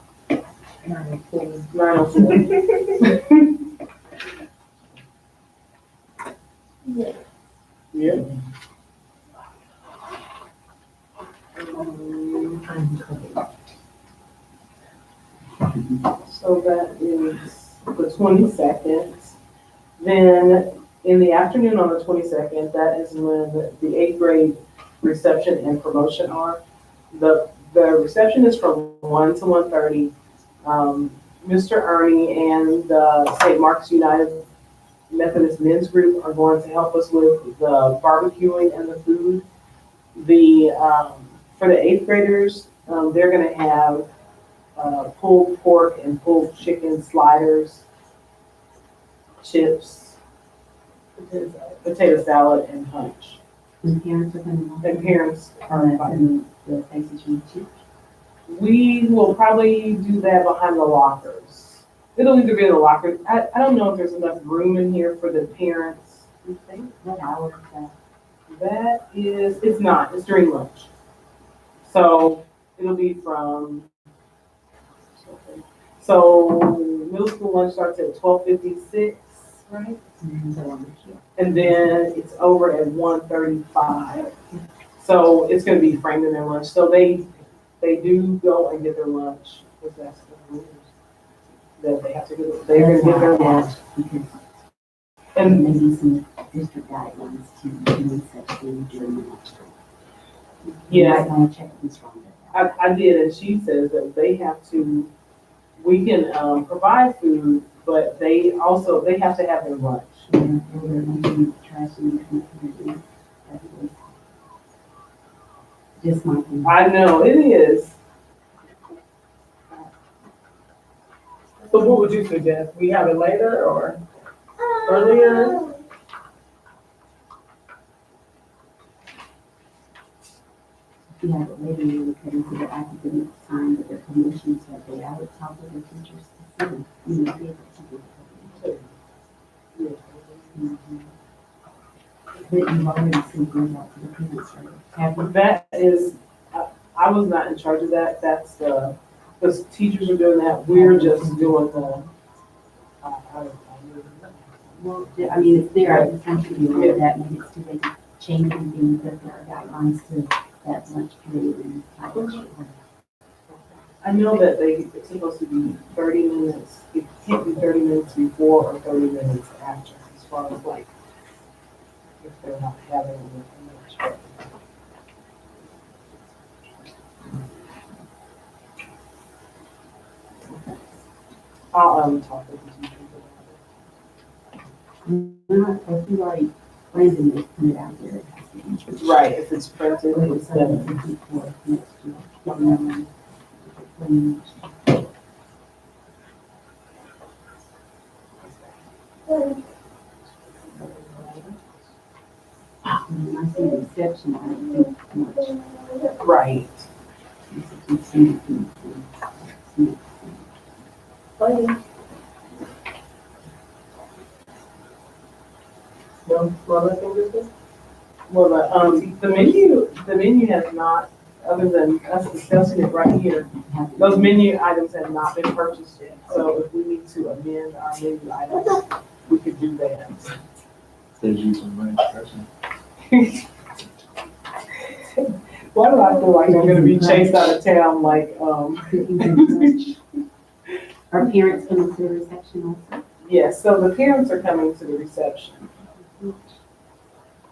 Yeah. So that is the 22nd. Then in the afternoon on the 22nd, that is when the 8th grade reception and promotion are. The reception is from 1 to 1:30. Mr. Ernie and the St. Mark's United Methodist Men's Group are going to help us with the barbecuing and the food. For the 8th graders, they're gonna have pulled pork and pulled chicken sliders, chips, potato salad, and punch. And parents are gonna. And parents are That's invited. in the places you choose. We will probably do that behind the lockers. It'll either be in the lockers. I don't know if there's enough room in here for the parents. What hour is that? That is, it's not, it's during lunch. So it'll be from, so middle school lunch starts at 12:56, right? And then it's over at 1:35. So it's gonna be framed in their lunch. So they do go and get their lunch with that stuff. That they have to do, they're gonna get their lunch. Because And maybe some district guidelines to do such things during the lunchtime. yeah, You might wanna check this from that. I did, and she says that they have to, we can, provide food, but they have to have their lunch. And we're going to try some different things. Just my opinion. I know, it is. So what would you suggest? We have it later or earlier? If you have it later, you would cut into the academic time, but their promotions have been out of top of their teachers. You know, be able to do it. Mhm. But you've already sent those out to the parents, right? Have you? That is, I was not in charge of that. That's the teachers are doing that. We're just doing the. Well, I mean, it's there, I just want you to be aware of that, maybe it's too late to change anything, because there are guidelines to that lunch period and time. I know that it's supposed to be 30 minutes. It can't be 30 minutes before or 30 minutes after, as far as like, if they're not having a lunch break. I'll talk with the teachers If you already planned it, put it out there. It has to be. about it. Right, if it's printed, Wait, it's so then. it's before next year. When- when I see reception, I don't think much. Right. It's a consent to- No, nothing with this? Well, the menu has not, other than us discussing it right here, those menu items have not been purchased yet. So if we need to amend our menu items, we could do that. There's using money person. Why do I feel like I'm gonna be chased out of town like, Are parents coming to the reception also? yes, so the parents are coming to the reception.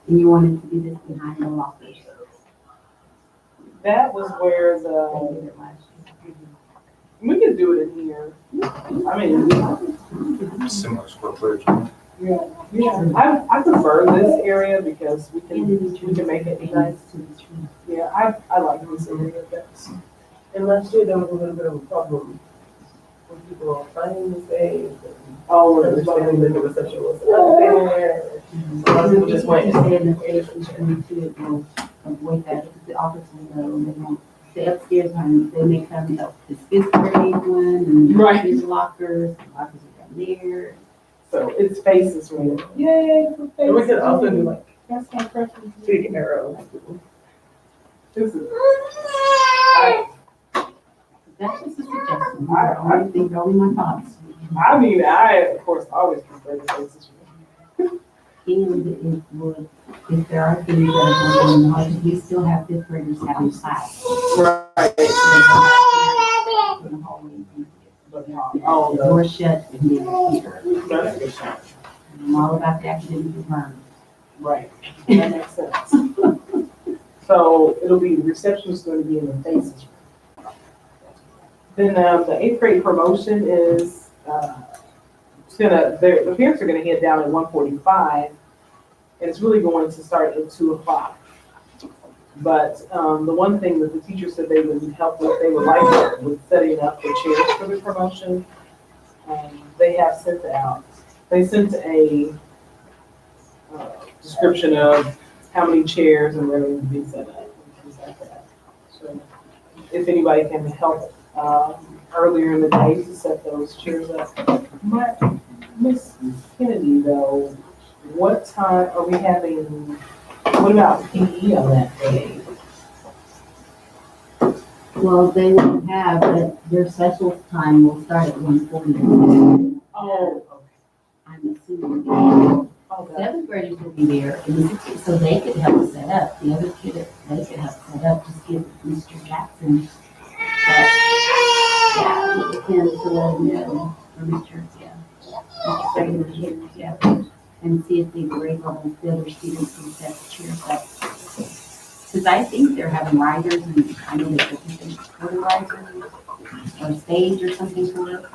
And you wanted to do this behind the lockers? That was where They the, did it last year. we could do it in here. I mean, Similar square footage. yeah, I prefer this area because we And then can make it nice. to the tree. Yeah, I like this area best. And last year, there was a little bit of a problem when people were finding the space. Oh, Understanding that the reception was up there. A lot of people just went. Stay in the station, and to it will avoid that, because the office will know, and they won't stay upstairs, and they may come up this fifth grade one, and Right. there's lockers are down there. So it's faces right. Yay, for faces. And we could also do like That's my preference. big arrows. This is. That's just a suggestion, I only think, only my thoughts. I mean, I, of course, always prefer the faces. And it would, if there are things that are going on, you still have fifth graders having class. Right. In the hallway. Oh, The no. door shut and they're here. That's a good shot. I'm all about the academic environment. Right. That makes sense. So it'll be, reception is going to be in the faces. Then the eighth grade promotion is, it's gonna, the parents are gonna head down at 1:45, and it's really going to start at 2 o'clock. But the one thing that the teacher said they would help with, they would like help with setting up the chairs for the promotion. They have sent out, they sent a description of how many chairs and where they would be set up, and things like that. So if anybody can help earlier in the day to set those chairs up. Miss Kennedy, though, what time are we having, what about PE on that day? Well, they will have, but their special time will start at 1:40. Oh, I'm assuming. okay. Seventh graders will be there, and the sixth, so they could help set up. The other kid, they could help set up, just give Mr. Jackson. Yeah, it depends to let him know, or Mr. Regular kids, yeah. And see if the grade level, the other students can set the chairs up. Because I think they're having riders, and I know they're thinking quarter risers, or stage or something for it.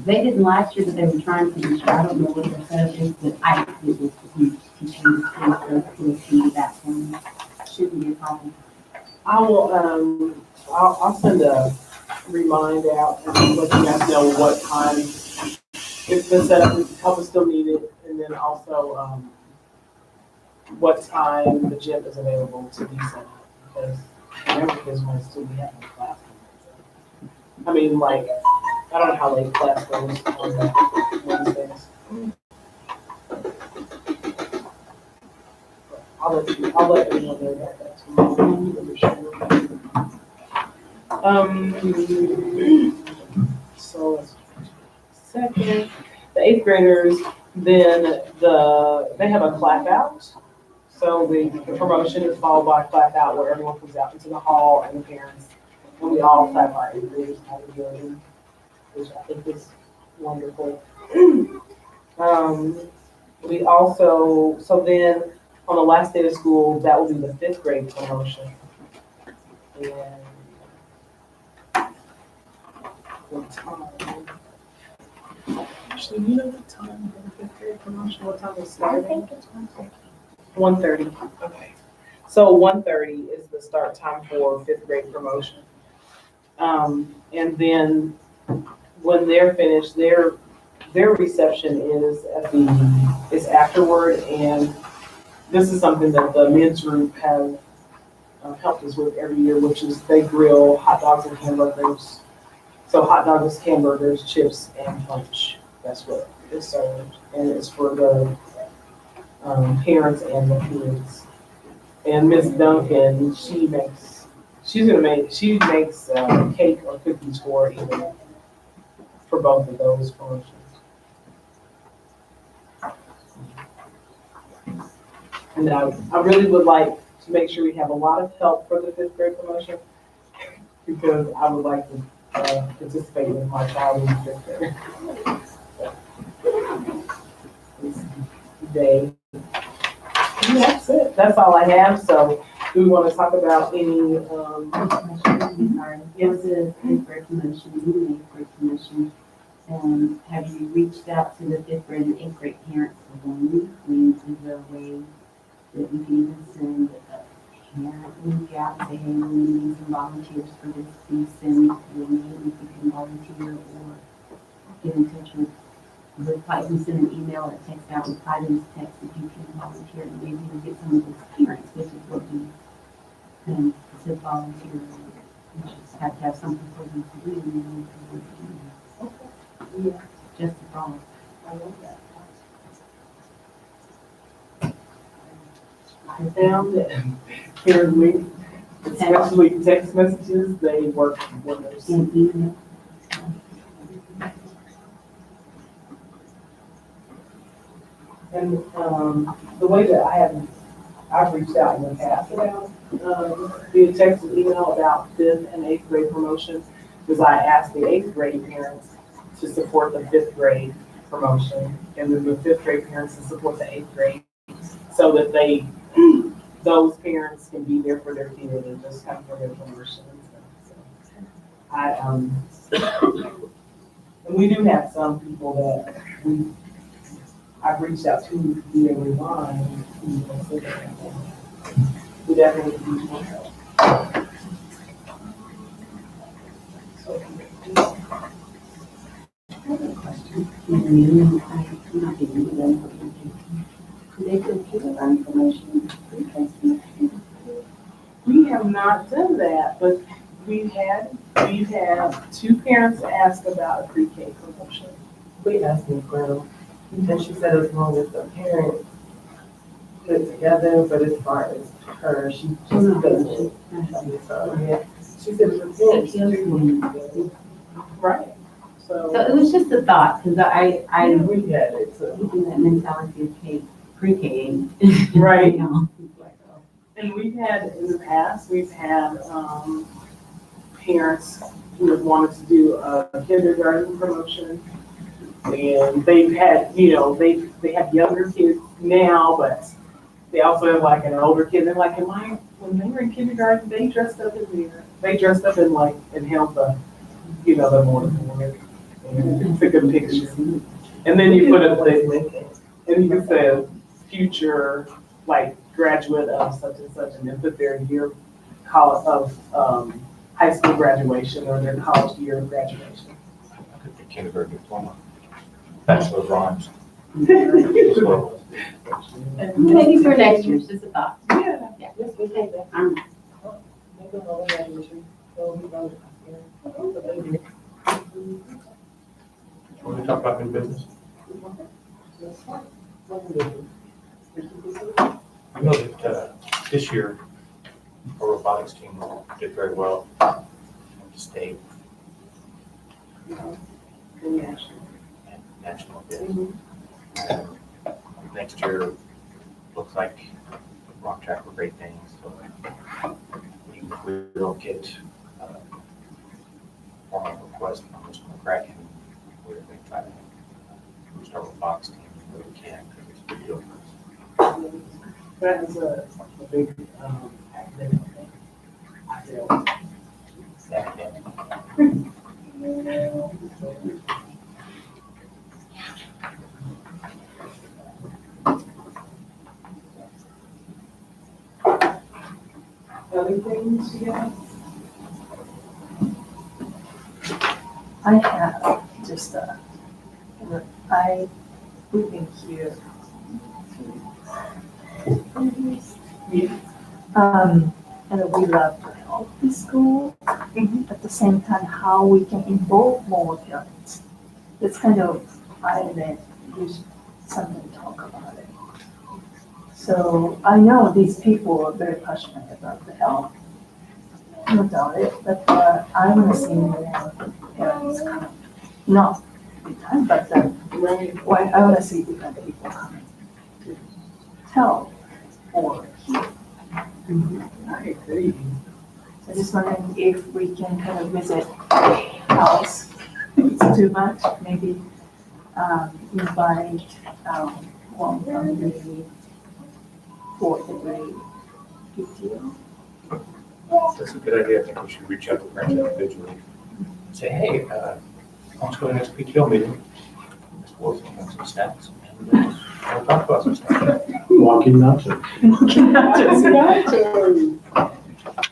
They didn't last year, but they were trying to, I don't know what their setup is, but I think it was to teach them to do that for me. I will, I'll send a remind out and let you guys know what time it's been set up, if help is still needed, and then also, what time the gym is available to be set up, because remember, kids might still be having class. I mean, like, I don't know how late class goes on the Wednesdays. I'll let everyone know about that tomorrow, for sure. So, second, the eighth graders, then they have a clap out. So the promotion is followed by a clap out where everyone comes out into the hall and the parents, and we all clap our eighth graders out of the building, which I think is wonderful. We also, so then on the last day of school, that will be the fifth grade promotion. And what time? Actually, you know the time for the fifth grade promotion? What time is I starting? think it's 1:30. 1:30. Okay. So 1:30 is the start time for fifth grade promotion. And then when they're finished, their reception is afterward, and this is something that the men's group have helped us with every year, which is they grill hot dogs and hamburgers. So hot dogs, hamburgers, chips, and punch. That's what is served, and it's for the parents and the kids. And Miss Duncan, she makes cake or cookies for either, for both of those promotions. And I really would like to make sure we have a lot of help for the fifth grade promotion, because I would like to participate with my child in the fifth grade. And that's it. That's all I have. So do we want to talk about any, Sorry, it was a fifth grade promotion, you made eighth grade promotion. Have you reached out to the fifth grade and eighth grade parents alone? I mean, is there a way that we can even send a parent link out, say, hey, we need some volunteers for this season, your name, if you can volunteer, or get in touch with, reply, we send an email or text out, reply to this text if you can volunteer, and maybe we get some of those parents, which is what we, said volunteer, we just have to have something for them to do, and then we can work it. Yeah, just the problem. I love that. I found that apparently, especially text messages, they work wonders. And email. And the way that I've reached out in the past about via text and email about fifth and eighth grade promotion, is I asked the eighth grade parents to support the fifth grade promotion, and then the fifth grade parents to support the eighth grade, so that those parents can be there for their kid and just come for their promotion and stuff. So and we do have some people that I've reached out to via line. We definitely need more help. So, I have a question. I'm not getting into them. Do they compete with our information? we have not done that, but we've had two parents ask about a pre-K promotion. We asked Ms. Brown, and she said as long as the parents put together, but as far as her, she just doesn't. So, yeah, she said the parents. Right. So it was just a thought, because I We had it, so. keeping that mentality of pre-K. Right. You know, like, oh. And we've had, in the past, we've had parents who have wanted to do a kindergarten promotion. And they've had, they have younger kids now, but they also have like an older kid. They're like, when they were in kindergarten, they dressed up and held the, the morning and took a picture. And then you put up and you can say future, like, graduate of such and such, and then put their year of high school graduation or their college year of graduation. I could be kindergarten diploma. Bachelor of Arts. Maybe for next year, just a thought. Yeah. Yeah. Yes, we take that. Make them all graduation. So we vote. Want to talk about new business? I know that this year, our robotics team did very well in the state and national bid. And next year, looks like Rock Track were great things, so even if we don't get formal request from Mr. McCracken, we're going to try to boost our robotics team where we can, because it's a big deal for us. That is a big academic thing. I feel. Academic. Other things you guys? I have just we've been here. And we love to help the school. At the same time, how we can involve more parents. It's kind of, I admit, something to talk about it. So I know these people are very passionate about the help. No doubt it, but I want to see more parents come. Not big time, but when I want to see different people coming to tell or hear. I agree. I just wondering if we can kind of visit house. If it's too much, maybe invite one from the fourth grade PTO. That's a good idea. I think we should reach out to parents individually. Say, hey, let's go to the next PTO meeting. This board's going to have some snacks. And we'll talk about some stuff. Walking nachos.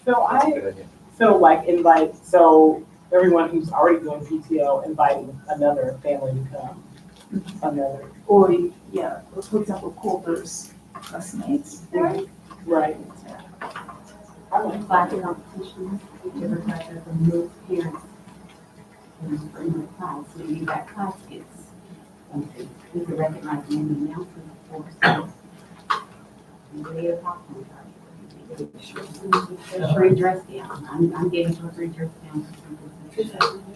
So That's a good idea. like invite, so everyone who's already doing PTO, inviting another family to come. Another, Or, yeah, for example, Culver's classmates. right. Class competitions, whichever type of move parents in the class, so you got class kids. We could recognize them in the announcement, of course. They are talking about it. Free dress down, I'm getting to a free dress down.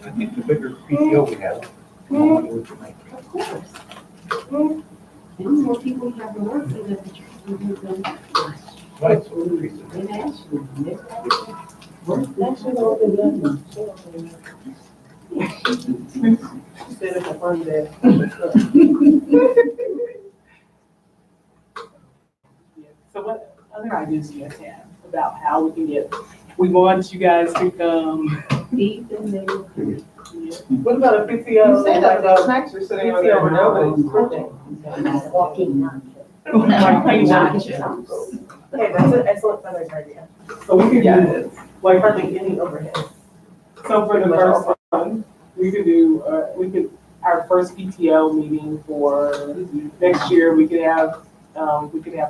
I think the bigger PTO we have, the more money we can make. Of course. And the more people we have to work with, the pictures will be good. Right, so we'll increase it. And actually, Instead of a fun day. So what other ideas do you guys have about how we can we want you guys to come? eat and they will. What about a PTO? You say that about snacks are sitting on there, but nobody's Walking Okay, that's an excellent fundraiser idea. So we could do this. Like hardly any overhead. So for the first one, we could do, our first PTO meeting for next year, we could have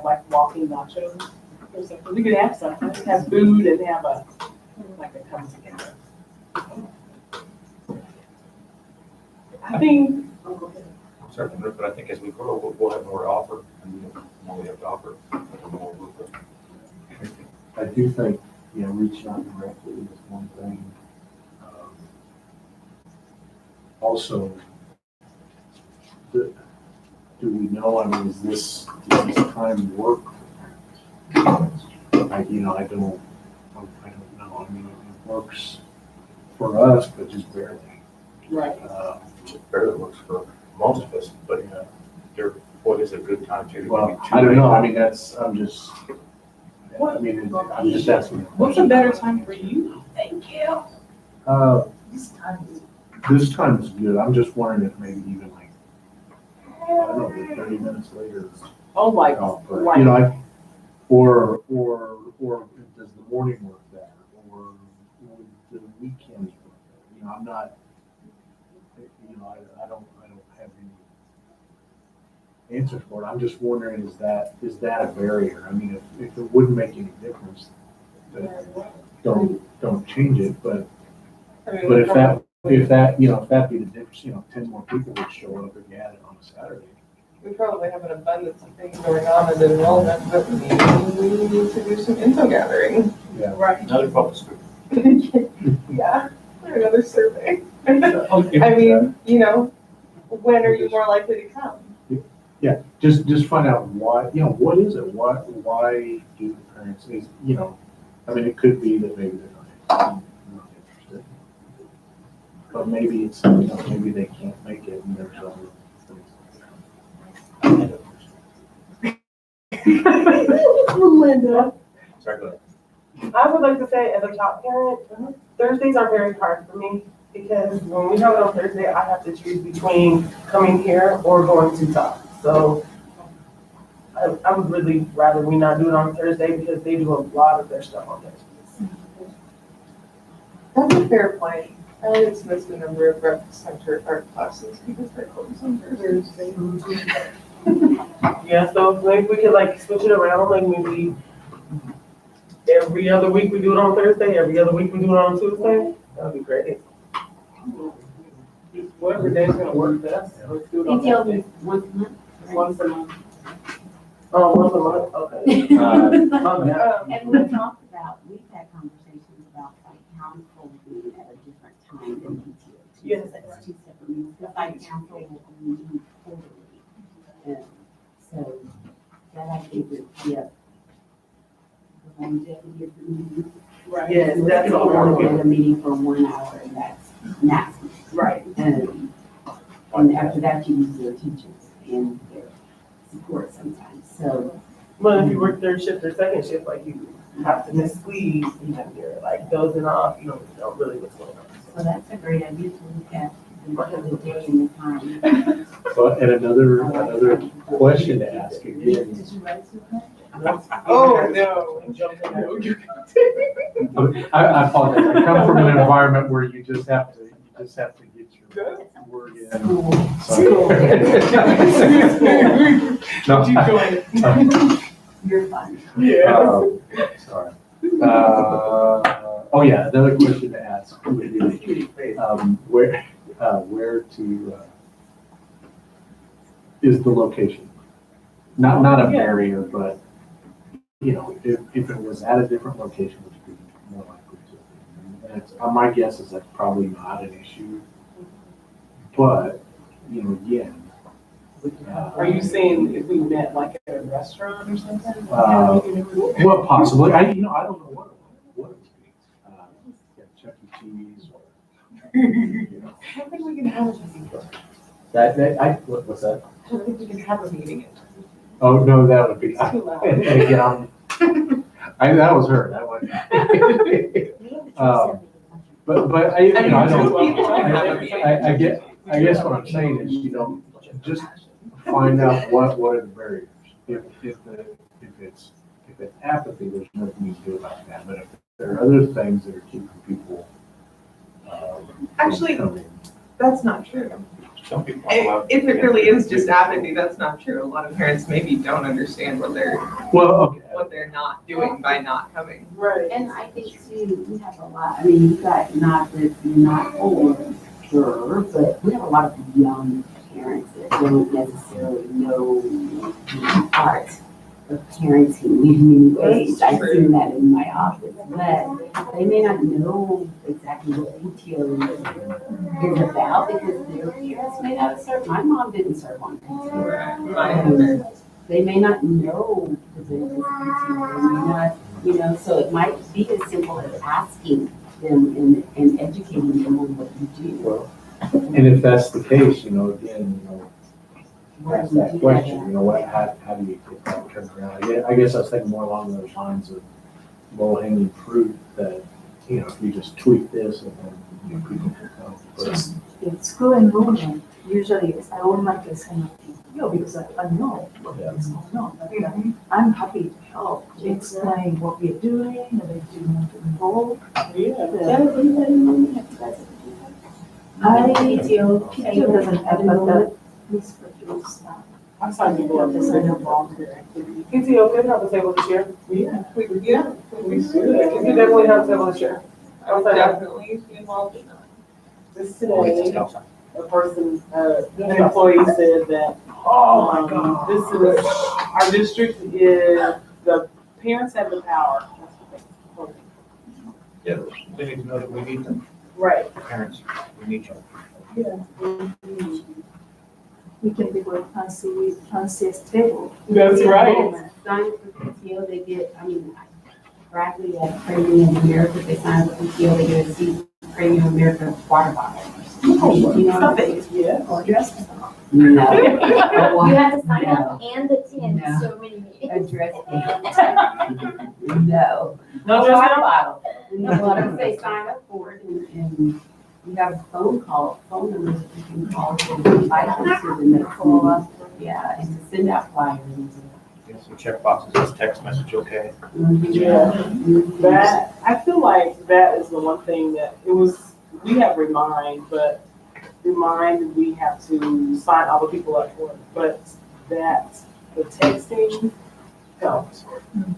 like walking nachos or something. We could have something, have food and have a come together. I think, Certainly, but I think as we grow, we'll have more to offer, and the more we have to offer, the more we'll grow. I do think, reaching out directly is one thing. Also, do we know, does this time work? I don't know. It works for us, but just barely. right, It barely works for most of us, but what is a good time to? Well, I don't know. I'm just asking. what's a better time for you? Thank you. This time is good. I'm just wondering if maybe even I don't know, 30 minutes later. Oh, like, But, like, Or does the morning work better, or would the weekends work better? You know, I'm not, you know, I don't have any answers for it. I'm just wondering, is that a barrier? I mean, if it wouldn't make any difference, then don't change it, but if that, you know, if that be the difference, you know, 10 more people would show up if you had it on a Saturday. We probably have an abundance of things going on in enrollment, but maybe we need to do some info gathering. Yeah. Right. Another focus group. Yeah, or another survey. Okay. I mean, you know, when are you more likely to come? Yeah, just find out why, you know, what is it? Why do the parents, is, you know, I mean, it could be that maybe they're not interested. But maybe it's, you know, maybe they can't make it and there's other things. Linda. Sorry, go ahead. I would like to say, as a top parent, Thursdays are very hard for me because when we have it on Thursday, I have to choose between coming here or going to talk. So I would really rather we not do it on Thursday because they do a lot of their stuff on Thursdays. That's a fair point. I dismissed a number of rec center art classes because they're closed on Thursday. Yeah, so maybe we could like switch it around, like maybe every other week we do it on Thursday, every other week we do it on Tuesday. That would be great. Whatever day's gonna work best, let's do it on that day. PTO once a month. Once a month. Oh, once a month, okay. And we've talked about, we've had conversations about like council being at a different time than PTO. Yes. That's two separate meetings, because like council will meet quarterly. So that I think would be a longevity of the meeting. Right. Yes, that's all. all. We're in a meeting for 1 hour and that's maximum. Right. And after that, you use their teachers and their support sometimes, so. Well, if you work third shift or second shift, like you have to miss squeeze, even you're like dozing off, you don't know really what's going on. So that's a great idea to look at the day and the time. So, and another question to ask again. Oh, no. I apologize. I come from an environment where you just have to get your word in. No. Keep going. You're fine. Sorry. Oh yeah, another question to ask would be, where to, is the location? Not a barrier, but, you know, if it was at a different location, would you be more likely to? And it's, my guess is that's probably not an issue. But, you know, again. Are you saying if we met like at a restaurant or something? Well, possibly. I don't know what it would be. Chuck E. Cheese or, you know. I don't think we can have a meeting. What's that? I don't think we can have a meeting. Oh, no, that would be. It's too loud. And again, that was her. That wasn't. But I guess what I'm saying is, you know, just find out what are the barriers. If it's apathy, there's nothing you can do about that. But if there are other things that are keeping people Actually, coming. that's not true. Some people are allowed. If it really is just apathy, that's not true. A lot of parents maybe don't understand what they're not doing by not coming. Right. And I think too, we have a lot, I mean, you've got not older, but we have a lot of young parents that don't necessarily know the art of parenting in many ways. I've seen that in my office, but they may not know exactly what PTO is about because their parents may not have served. My mom didn't serve on PTO. They may not know the benefits of PTO. They may not, you know, so it might be as simple as asking them and educating them on what you do. Well, and if that's the case, you know, again, you know, What ask you that do question, that. you know, how do you get that turned around? Yeah, I guess I was thinking more along those lines of low hanging fruit that, you know, if you just tweak this and then, you know, people can come. But In school enrollment, usually it's, I don't like this kind of thing. know, because I know what is going on. But I'm happy to help, to explain what we're doing, and if you want to involve. PTO doesn't have, but the police produce, I saw people up this in volunteer activity. PTO could have a table to share. Yeah, we should. You could definitely have a table to share. I would definitely be involved in that. Just today, a person, an employee said that, oh my God, this is, our district is, the parents have the power. That's what they- Yeah, they need to know that we need them. Right. Parents, we need you. we can be with fanciest table. That's right. Sign up for PTO, they get, I mean, Bradley at Premium America, they sign up for PTO, they get a seat, Premium America water bottle. You know, Stop it. Yeah. Or dress. no. You have to sign up and attend No. so many meetings. Address no. No, just Water now? bottle. No, I say sign up for it and you have a phone numbers that you can call to invite them to the next meeting. Yeah, and to send out flyers. Yeah, some check boxes, is text message okay? Yeah. That, I feel like that is the one thing that it was, we have Remind, but Remind, we have to sign all the people up for it. But that, the texting helps.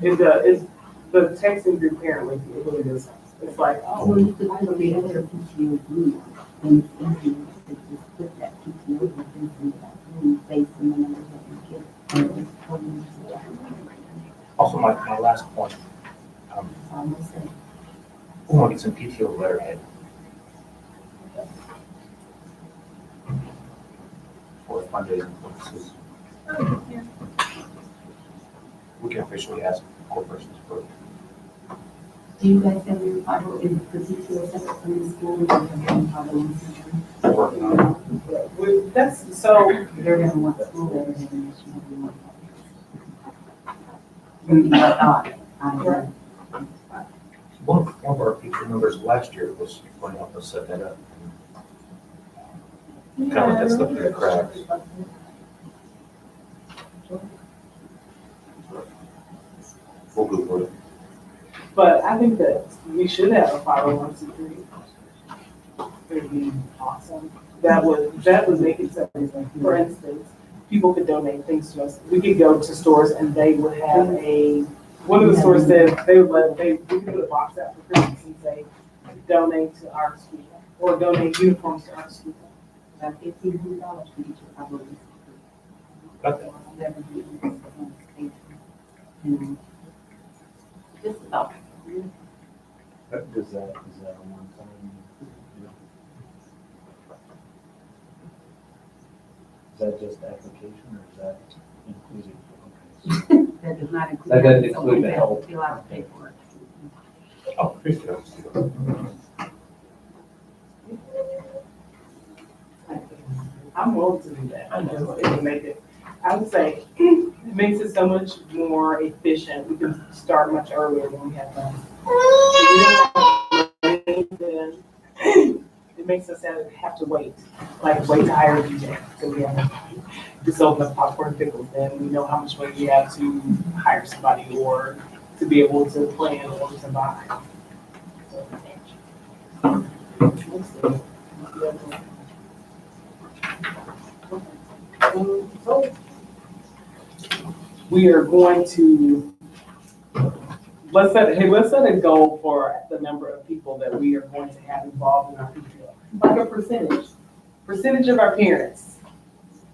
The texting group apparently, it really does. It's like, So oh, you could create a PTO group and it's easy to just put that PTO group into that group based on the numbers that you get. Also, my last point, So I'm gonna say, we want to get some PTO letterhead. For fundraising purposes. We can officially ask corporations for it. do you guys have your Bible, is the PTO separate from the school? Or do you have your Bible? Working on it. that's, so, They're gonna want school better than this one. I thought, I don't know. One of our feature numbers last year was going to help us set that up. Kind of let that slip through the cracks. We'll Google it. but I think that we should have a 501c3. It'd be awesome. That would make it so, for instance, people could donate things to us. We could go to stores and they would have one of the stores said we could put a box out for Christmas and say, donate to our school, or donate uniforms to our school. About $1,500 for each of our. Got that. Just about. Is that a one-time? Is that just application or is that inclusive? That does not include. That doesn't include someone the that help. Fill out the paperwork. Oh, appreciate it. I'm willing to do that. It would make it, I would say, it makes it so much more efficient. We can start much earlier than we have done. If we don't have money, then it makes us have to wait to hire a DJ. So we have to sell enough popcorn and pickles, then we know how much money we have to hire somebody or to be able to plan or to buy. So, so we are going to, let's set a goal for the number of people that we are going to have involved in our PTO. Like a percentage of our parents.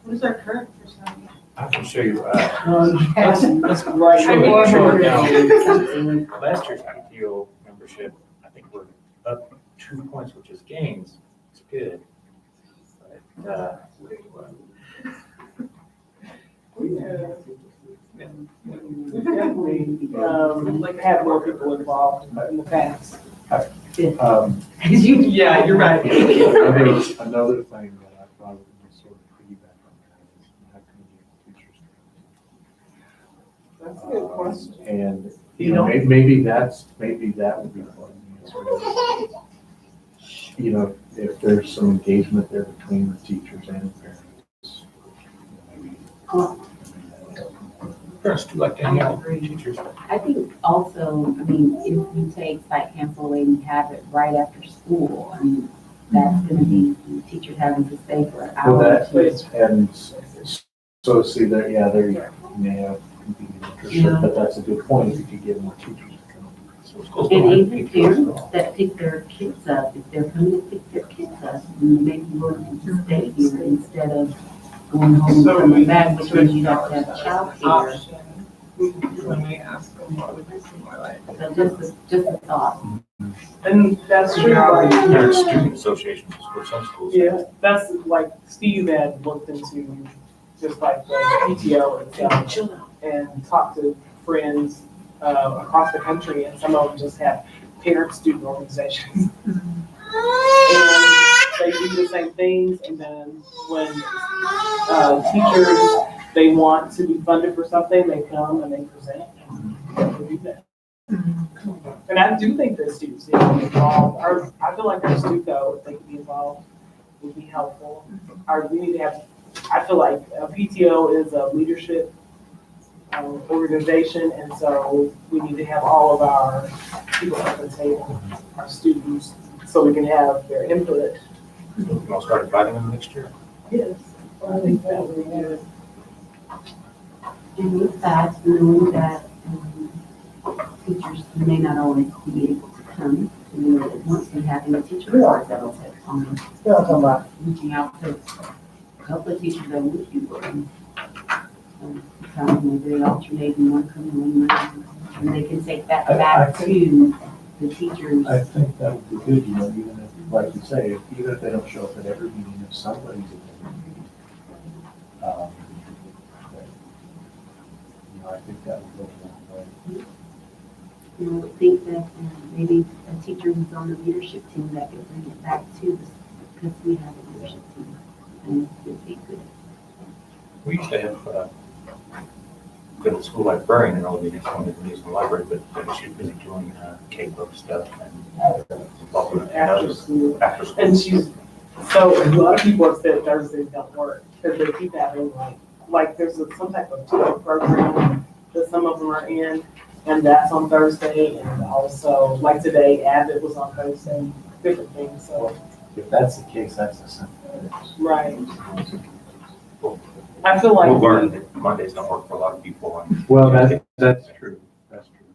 What is our current percentage? I can show you, Let's write. Sure, now, last year's PTO membership, I think we're up 2 points, which is gains. It's good. But, We definitely have more people involved in the past. Yeah, you're right. Another thing that I thought would sort of piggyback on that is how can you get teachers? That's a good question. And, maybe that would be part of the answer. You know, if there's some engagement there between the teachers and the parents, maybe Parents do like to hang out with teachers. I think also, I mean, if you take site council away and have it right after school, I mean, that's gonna be teachers having to stay for an hour Well, or that, two. and so see there, yeah, there you may have competing interests, Yeah. but that's a good point, if you could get more teachers to come. So schools And don't have even PTOs at parents all. that pick their kids up, if they're coming to pick their kids up, then they can go to stay here instead of going home and coming back, which means you have to have childcare. Option. When we ask them what would they see more like. So just a thought. And that's true, like, Parents student associations for some schools. yeah, that's like Steve had looked into just like the PTO itself and talked to friends across the country, and some of them just have parent-student organizations. And they do the same things, and then when teachers, they want to be funded for something, they come and they present and they do that. And I do think that students need to be involved. I feel like our Stuco, if they could be involved, would be helpful. We need to have, I feel like a PTO is a leadership organization, and so we need to have all of our people at the table, our students, so we can have their input. I'll start inviting them next year. Yes. I think that would be good. And with that, knowing that teachers may not always be able to come, you know, once we have any teacher reports that will take on reaching out to a couple of teachers that would be willing. Maybe they alternate and one come and one not, and they can take that back to the teachers. I think that would be good, you know, even if, like you say, even if they don't show up at every meeting, if somebody's at every meeting. You know, I think that would go a long way. You know, think that maybe a teacher who's on the leadership team that could bring it back to us, because we have a leadership team, and it would be good. We used to have, been a school librarian and all the next one in the library, but she's busy doing K-12 stuff and involved in After school. after school. And so a lot of people have said Thursdays don't work, because they keep having like there's some type of tutor program that some of them are in, and that's on Thursday, and also, like today, Abbott was on Thursday, different things, so. If that's the case, that's a simple. Right. I feel like. We'll learn that Mondays don't work for a lot of people. And Well, that's true, that's true.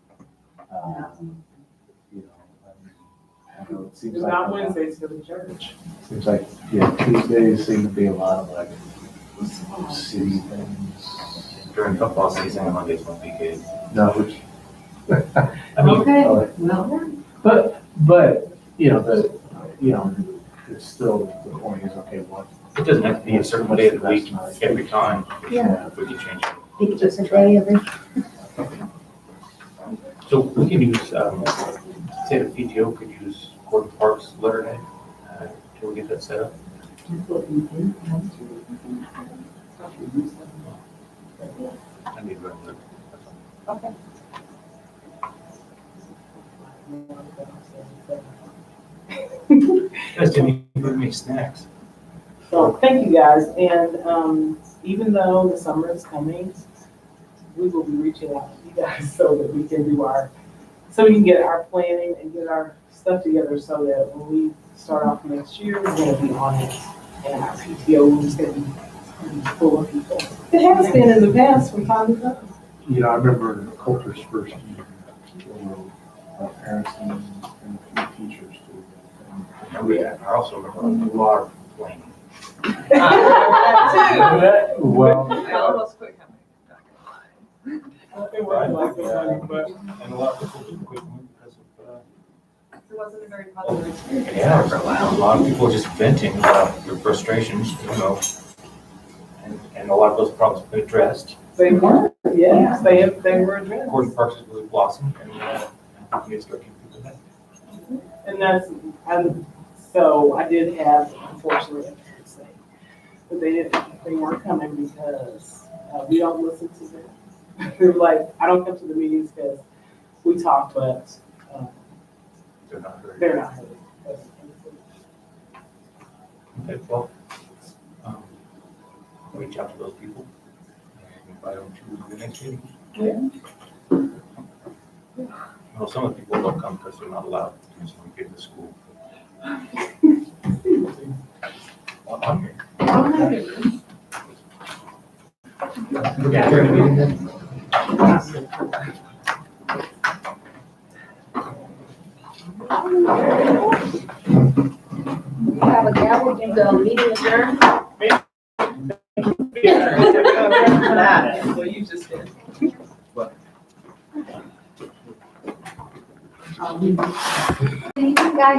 You know, I know it seems It's like. not Wednesdays for the church. Seems like, yeah, Tuesdays seem to be a lot of like city things. during football season, Mondays won't be good. No, which. I mean, Okay, well, But, you know, it's still, the point is, okay, what? it doesn't have to be a certain day of the week every time. Yeah. If we can change it. pick a different day every. So we can use, say the PTO could use Gordon Park's letterhead till we get that set up. That's what we do. I need to run the- Guys didn't even bring me snacks. So, thank you guys, and, even though the summer is coming, we will be reaching out to you guys so that we can so we can get our planning and get our stuff together so that when we start off next year, we're gonna be on it, and our PTO is gonna be full of people. It has been in the past from time to time. You know, I remember Coulter's first year, there were parents and a few teachers too. I also remember a lot of complaining. That too. Well, I almost quit coming, not gonna It wasn't like that, but. And a lot of people didn't quit because of, lie. It wasn't a very positive experience yeah, for a while. a lot of people just venting about their frustrations, you know. And a lot of those problems have been addressed. They were, yes, they were addressed. Gordon Parks has really blossomed and we need to start getting people back. And so I did have, unfortunately, a parent say, but they weren't coming because we don't listen to them. They were like, I don't come to the meetings because we talk, but They're not very. they're not heard. Okay, well, reach out to those people. Well, some of the people don't come because they're not allowed to use one kid in school. Well, I'm here. Have a gavel, the meeting adjourned.